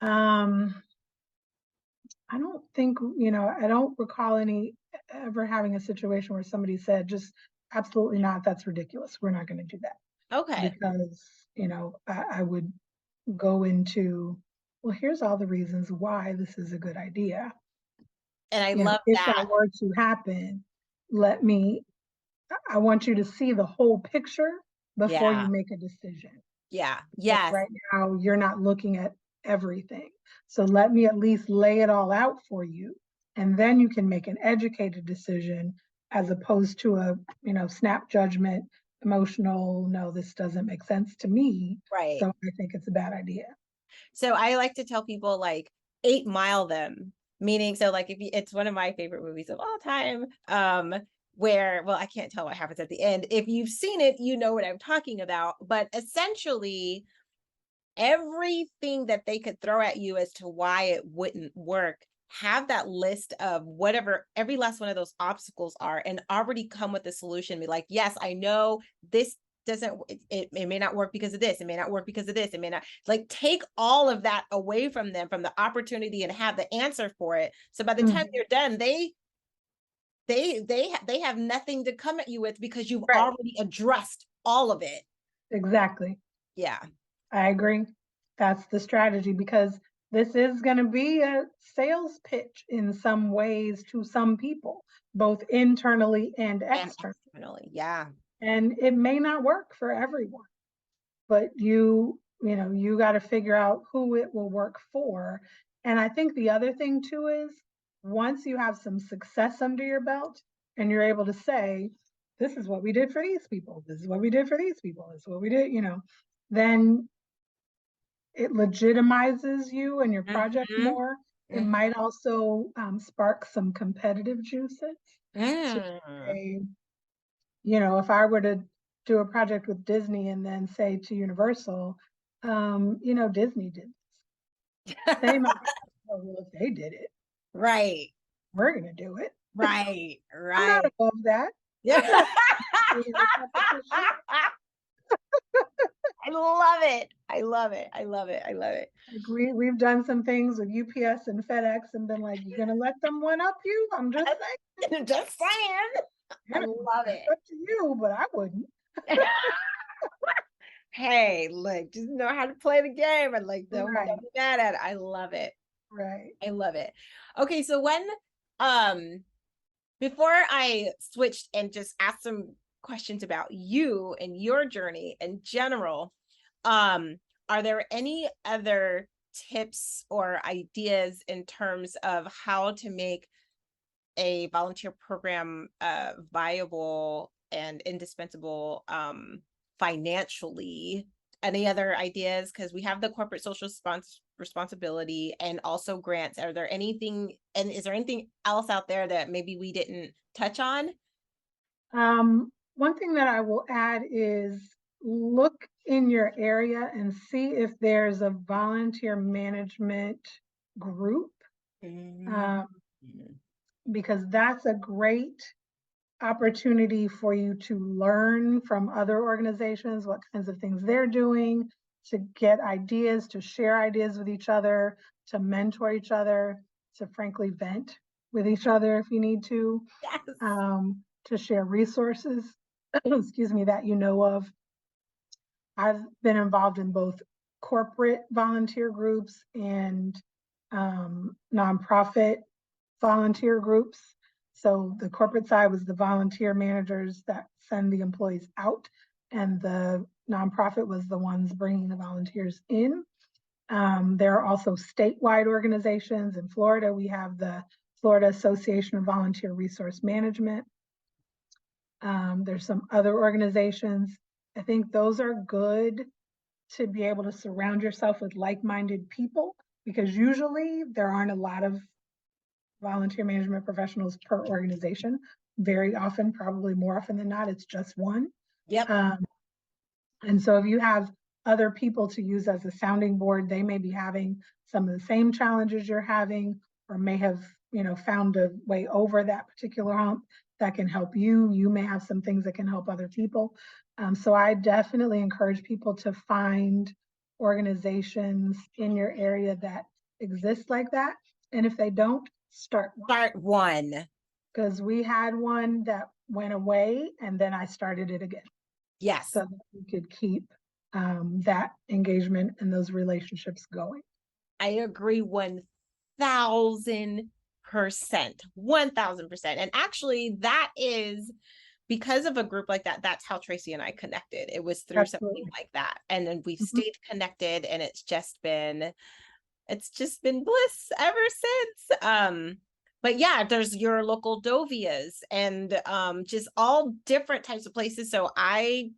Um, I don't think, I don't recall any ever having a situation where somebody said, just absolutely not, that's ridiculous. We're not going to do that. Okay. Because, I would go into, well, here's all the reasons why this is a good idea. And I love If that. that were to happen, let me I want you to see the whole picture before you Yeah. make a decision. Yeah. Because Yes. right now you're not looking at everything. So let me at least lay it all out for you. And then you can make an educated decision as opposed to a, snap judgment, emotional, no, this doesn't make sense to me. Right. So I think it's a bad idea. So I like to tell people, like, 8 Mile them, meaning, so like, if you, it's one of my favorite movies of all time, where, well, I can't tell what happens at the end. If you've seen it, you know what I'm talking about. But essentially, everything that they could throw at you as to why it wouldn't work, have that list of whatever every last one of those obstacles are, and already come with a solution. Be like, yes, I know this doesn't, it may not work because of this, it may not work because of this, it may not, like, take all of that away from them, from the opportunity, and have the answer for it. So by the time Mhm. you're done, they have nothing to come at you with, because you've Right. already addressed all of it. Exactly. Yeah. I agree. That's the strategy because this is going to be a sales pitch in some ways to some people, both internally and And externally. externally. Yeah. And it may not work for everyone, but you got to figure out who it will work for. And I think the other thing too is once you have some success under your belt and you're able to say, this is what we did for these people, this is what we did for these people, this is what we did, then it legitimizes you and your project Mhm. more. It Mhm. might also spark some competitive juices to Mm. say, if I were to do a project with Disney and then say to Universal, Disney did this. They might be like, oh, well, if they did it, Right. we're going to do it. Right. I'm not Right. above that. Yeah. I'm not doing the competition. I love it. I love it. I love it. I love it. Like we've done some things with UPS and FedEx and been like, you're going to let them one up you? I'm just saying. Just saying. I love That's it. up to you, but I wouldn't. Hey, look, just know how to play the game and like don't Right, be mad at it. I love it. right. I love it. Okay, so when um before I switched and just asked some questions about you and your journey in general, um, are there any other tips or ideas in terms of how to make a volunteer program viable and indispensable financially? Any other ideas? Because we have the corporate social responsibility and also grants. Are there anything, and is there anything else out there that maybe we didn't touch on? One thing that I will add is look in your area and see if there's a volunteer management group, Mm. um, because that's a great opportunity for you to learn from other organizations what kinds of things they're doing, to get ideas, to share ideas with each other, to mentor each other, to frankly vent with each other if you need Yes. to share resources, excuse me, that you know of. I've been involved in both corporate volunteer groups and nonprofit volunteer groups. So the corporate side was the volunteer managers that send the employees out, and the nonprofit was the ones bringing the volunteers in. There are also statewide organizations. In Florida, we have the Florida Association of Volunteer Resource Management. There's some other organizations. I think those are good to be able to surround yourself with like-minded people because usually there aren't a lot of volunteer management professionals per organization. Very often, probably more often than not, it's just one. Yep. Um, and so if you have other people to use as a sounding board, they may be having some of the same challenges you're having, or may have, found a way over that particular hump that can help you. You may have some things that can help other people. So I definitely encourage people to find organizations in your area that exist like that. And if they don't, start one. Start one. Because we had one that went away and then I started it again Yes. so that we could keep that engagement and those relationships going. I agree 1000%. 1000%. And actually, that is because of a group like that. That's how Traci and I connected. It was through something Absolutely. like that. And then we've Mhm. stayed connected, and it's just been bliss ever since. But yeah, there's your local Dovias and just all different types of places. So I'm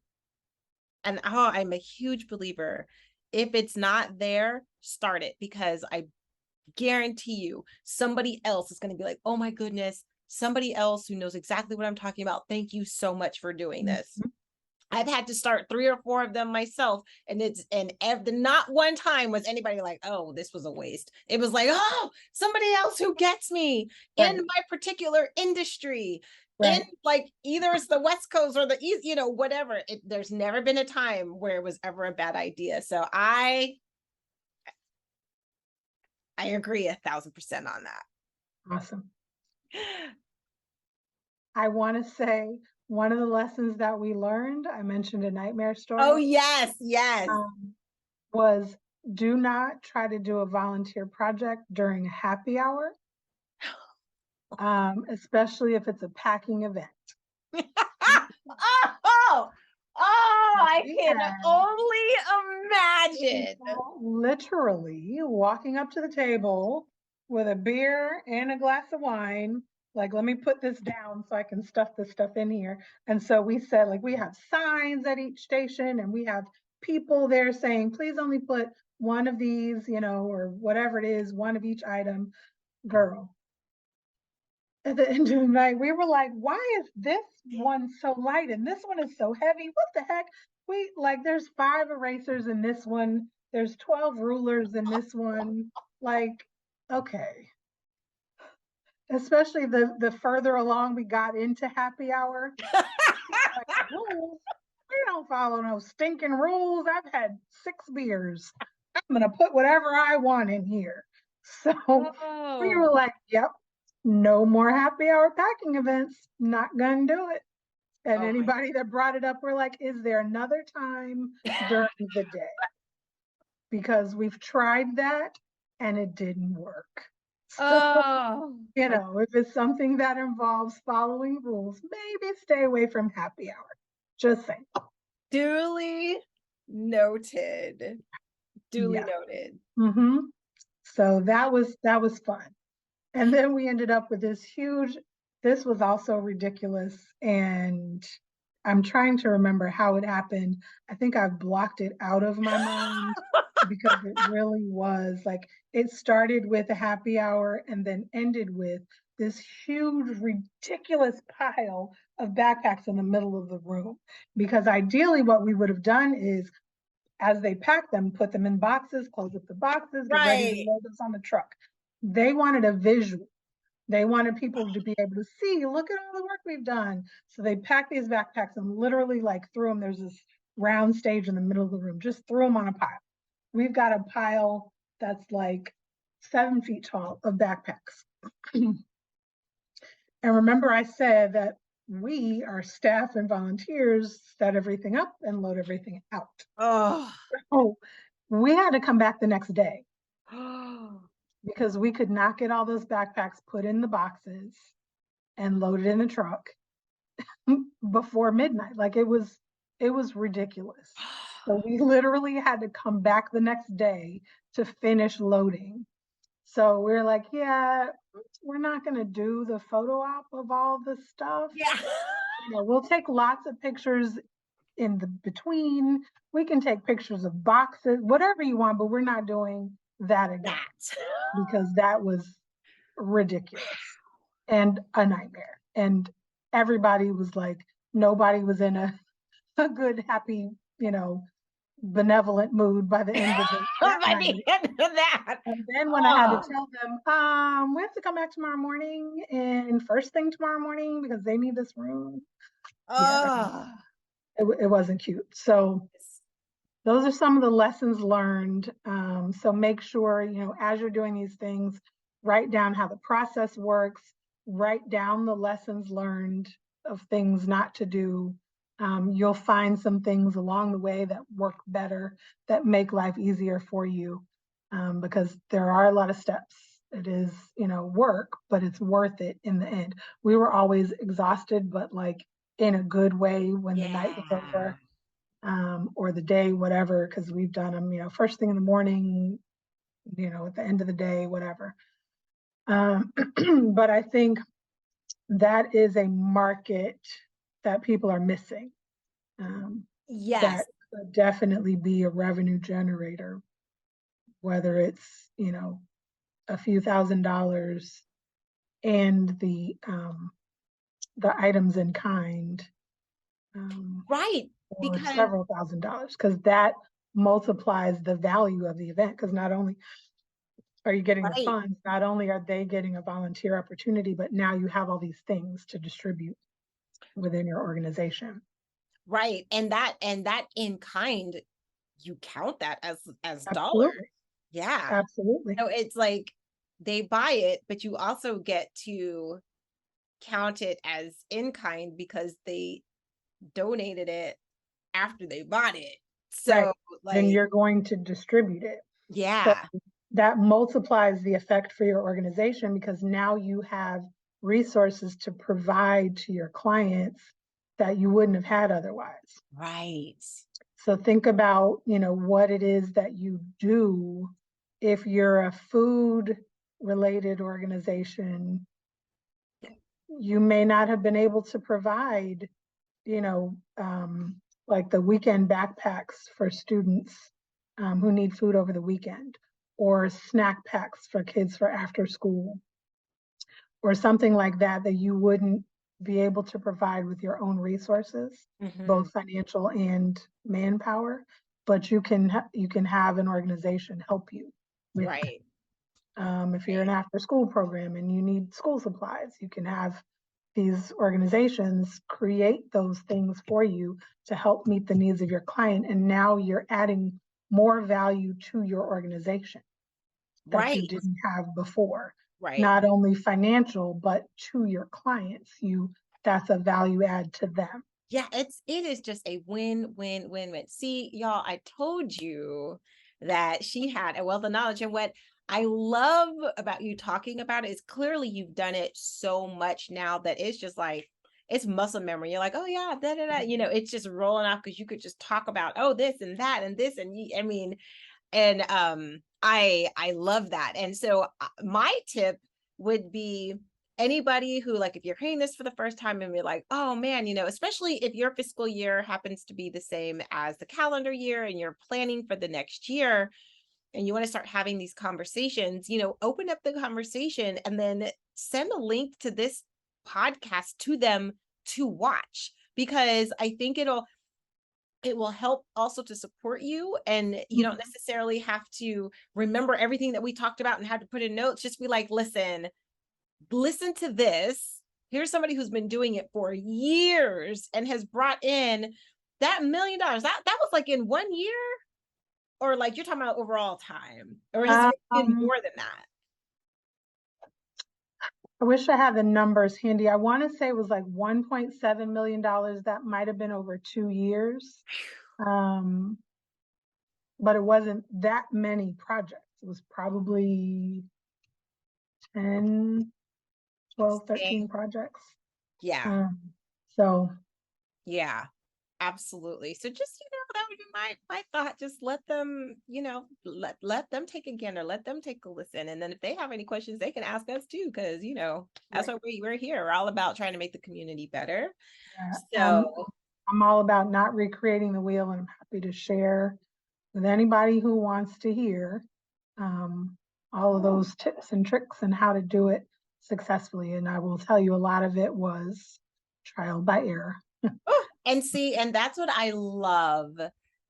a huge believer. If it's not there, start it, because I guarantee you somebody else is going to be like, oh my goodness, somebody else who knows exactly what I'm talking about. Thank you so much for doing this. Mhm. I've had to start 3 or 4 of them myself, and not one time was anybody like, "Oh, this was a waste." It was like, "Oh, somebody else who gets me in Right, my particular industry." In right. like either it's the West Coast or the East, whatever. There's never been a time where it was ever a bad idea. So I agree 1000% on that. Awesome. I want to say one of the lessons that we learned, I mentioned a nightmare Oh, story, yes, yes. was do not try to do a volunteer project during happy hour, especially if it's a packing event. Oh, I We can had only imagine. people literally walking up to the table with a beer and a glass of wine, like, let me put this down so I can stuff this stuff in here. And so we said, like, we have signs at each station and we have people there saying, please only put one of these, or whatever it is, one of each item. Girl, at the end of the night, we were like, why is this one so light and this one is so heavy? What the heck? There's 5 erasers in this one, there's 12 rulers in this one. Like, okay. Especially the further along we got into happy hour, like, rules. We don't follow no stinking rules. I've had 6 beers. I'm gonna put whatever I want in here. So we Oh, were like, yep, no more happy hour packing events. Not gonna do it. And oh my. anybody that brought it up, we're like, is there another time during the day? Because we've tried that and it didn't work. So, Oh, if it's something that involves following rules, maybe stay away from happy hour. Just saying. duly noted. Duly Yeah. noted. Mm-hmm. So that was fun. And then we ended up with this was also ridiculous. And I'm trying to remember how it happened. I think I've blocked it out of my mind because it really was like it started with a happy hour and then ended with this huge, ridiculous pile of backpacks in the middle of the room. Because ideally, what we would have done is as they pack them, put them in boxes, close up the boxes, get ready to Right. load those on the truck. They wanted a visual. They wanted people to be able to see, look at all the work we've done. So they packed these backpacks and literally threw them. There's this round stage in the middle of the room, just threw them on a pile. We've got a pile that's like 7 feet tall of backpacks. And remember I said that we, our staff and volunteers, set everything up and load everything out. Oh. Oh, we had to come back the next day Oh. because we could not get all those backpacks put in the boxes and loaded in the truck before midnight. Like it was ridiculous. So we literally had to come back the next day to finish loading. So we're like, yeah, we're not going to do the photo op of all this stuff. Yeah. We'll take lots of pictures in the between. We can take pictures of boxes, whatever you want, but we're not doing that again That. because that was ridiculous and a nightmare. And everybody was like, nobody was in a good, happy, benevolent mood by the end of that By night. the end of that. And then when I had to tell them, we have to come back tomorrow morning and first thing tomorrow morning because they need this room. Yeah, Oh. it wasn't cute. So those are some of the lessons learned. So make sure, as you're doing these things, write down how the process works, write down the lessons learned of things not to do. You'll find some things along the way that work better, that make life easier for you, because there are a lot of steps. It is, work, but it's worth it in the end. We were always exhausted, but like in a good way when the night was Yeah. over, or the day, whatever, because we've done them, first thing in the morning, at the end of the day, whatever. But I think that is a market that people are missing. Yes. That could definitely be a revenue generator, whether it's, a few $1,000s and the items in kind, Right. or Because several $1,000s, because that multiplies the value of the event. Because not only are you getting the right. funds, not only are they getting a volunteer opportunity, but now you have all these things to distribute within your organization. Right. And that in kind, you count that as dollars. Absolutely. Yeah. Absolutely. So it's like they buy it, but you also get to count it as in kind because they donated it after they bought it. Right. So Then like, you're going to distribute it. So yeah, that multiplies the effect for your organization because now you have resources to provide to your clients that you wouldn't have had otherwise. right. So think about, what it is that you do. If you're a food related organization, you may not have been able to provide, you know, like the weekend backpacks for students who need food over the weekend, or snack packs for kids for after school, or something like that that you wouldn't be able to provide with your own resources, Hmm. both financial and manpower. But you can have an organization help you with that. Right. If you're an Right. after school program and you need school supplies, you can have these organizations create those things for you to help meet the needs of your client. And now you're adding more value to your organization that you Right. didn't have before. Right. Not only financial, but to your clients. That's a value add to them. Yeah, it is just a win, win, win, win. See, y'all, I told you that she had a wealth of knowledge. And what I love about you talking about it is clearly you've done it so much now that it's just like it's muscle memory. You're like, oh yeah, da da da. It's just rolling off because you could just talk about oh this and that and this and I mean, and I love that. And so my tip would be anybody who, like, if you're hearing this for the first time and you're like, oh man, especially if your fiscal year happens to be the same as the calendar year and you're planning for the next year and you want to start having these conversations, open up the conversation and then send a link to this podcast to them to watch, because I think it will help also to support you, and you don't Mhm. necessarily have to remember everything that we talked about and have to put in notes. Just be like, listen to this. Here's somebody who's been doing it for years and has brought in that $1 million. That was like in 1 year, or like you're talking about overall time, or has it been Um, more than that? I wish I had the numbers handy. I want to say it was like $1.7 million. That might have been over 2 years. Um, but it wasn't that many projects. It was probably 10, 12, Same. 13 projects. Yeah. So Yeah. Absolutely. So just, that would be my thought. Just let them, let them take a gander, let them take a listen. And then if they have any questions, they can ask us too, because that's right. what we're here. We're all about trying to make the community better. Yeah. So I'm all about not recreating the wheel, and I'm happy to share with anybody who wants to hear um, all of those tips and tricks and how to do it successfully. And I will tell you, a lot of it was trial by error. and see, and that's what I love.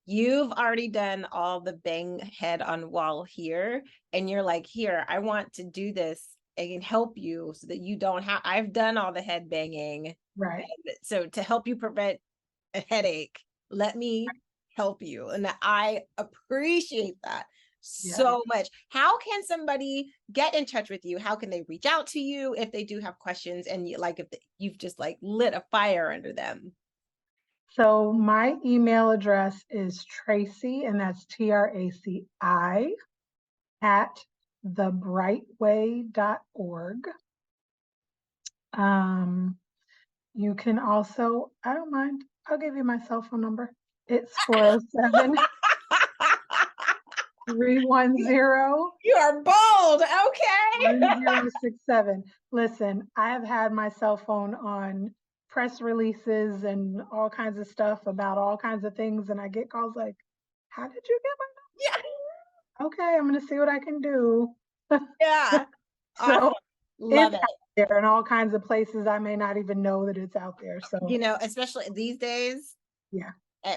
You've already done all the bang head on wall here, and you're like, here, I want to do this and help you so that you don't have, I've done all the head banging. Right. And so to help you prevent a headache, let me help you. And I appreciate that Yeah. so much. How can somebody get in touch with you? How can they reach out to you if they do have questions and if you've just like lit a fire under them? So my email address is Traci, and that's Traci at thebrightway.org. You can also, I don't mind, I'll give you my cell phone number. It's 407 310 You are bold. Okay. 1067. Listen, I have had my cell phone on press releases and all kinds of stuff about all kinds of things, and I get calls like, how did you get Yeah. my? Okay, I'm gonna see what I can do. Yeah. So Awesome. Love it's it. out there in all kinds of places I may not even know that it's out there. So Especially these days, yeah,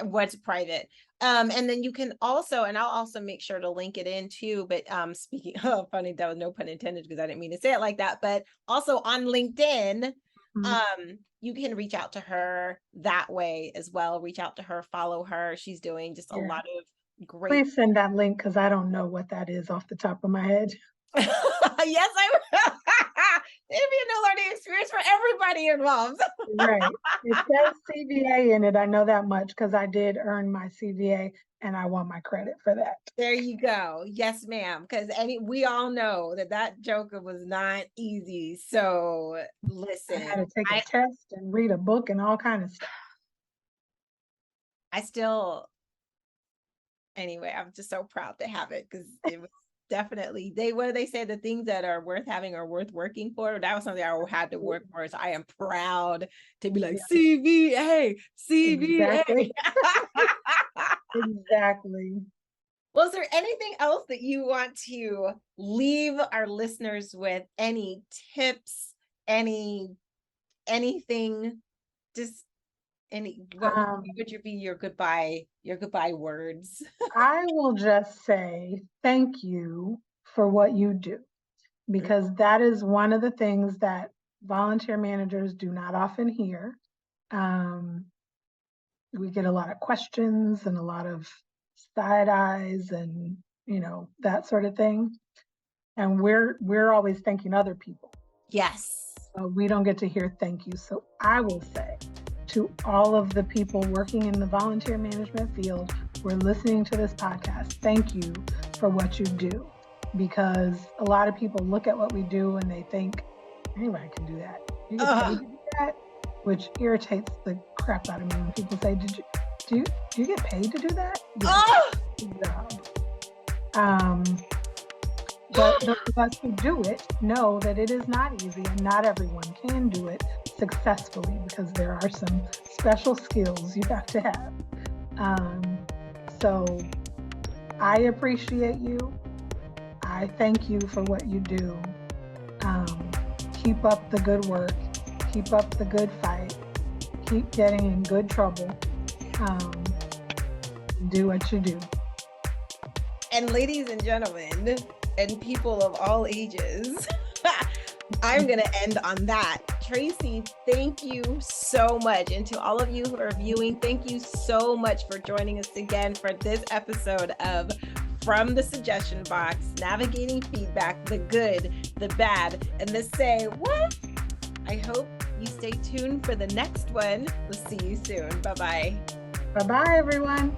what's private. And then you can also, and I'll also make sure to link it in too, but speaking of funny, that was no pun intended because I didn't mean to say it like that, but also on LinkedIn, mhm, you can reach out to her that way as well. Reach out to her, follow her. She's doing just a yeah. lot of great. Please send that link because I don't know what that is off the top of my head. Yes, I will. It'd be a new learning experience for everybody involved. Right. It says CVA in it. I know that much because I did earn my CVA and I want my credit for that. There you go. Yes, ma'am. Because we all know that Joker was not easy. So I listen, had to take a test and read a book and all kind of stuff. Anyway, I'm just so proud to have it because it was definitely what do they say? The things that are worth having are worth working for. That was something I had to work for. So I am proud to be like CVA. Exactly. Exactly. Well, is there anything else that you want to leave our listeners with? Any tips? Anything? Just what would be your goodbye words? I will just say thank you for what you do, because that is one of the things that volunteer managers do not often hear. We get a lot of questions and a lot of side eyes and, that sort of thing. And we're always thanking other people. Yes. We don't get to hear thank you. So I will say to all of the people working in the volunteer management field who are listening to this podcast, thank you for what you do. Because a lot of people look at what we do and they think, anybody can do that. You get paid to do that? Which irritates the crap out of me when people say, do you get paid to do that? Good job. But those of us who do it know that it is not easy and not everyone can do it successfully because there are some special skills you have to have. So I appreciate you. I thank you for what you do. Keep up the good work. Keep up the good fight. Keep getting in good trouble. Do what you do. And ladies and gentlemen, and people of all ages, I'm going to end on that. Traci, thank you so much. And to all of you who are viewing, thank you so much for joining us again for this episode of From the Suggestion Box, navigating feedback, the good, the bad, and the say what. I hope you stay tuned for the next one. We'll see you soon. Bye-bye. Bye-bye, everyone.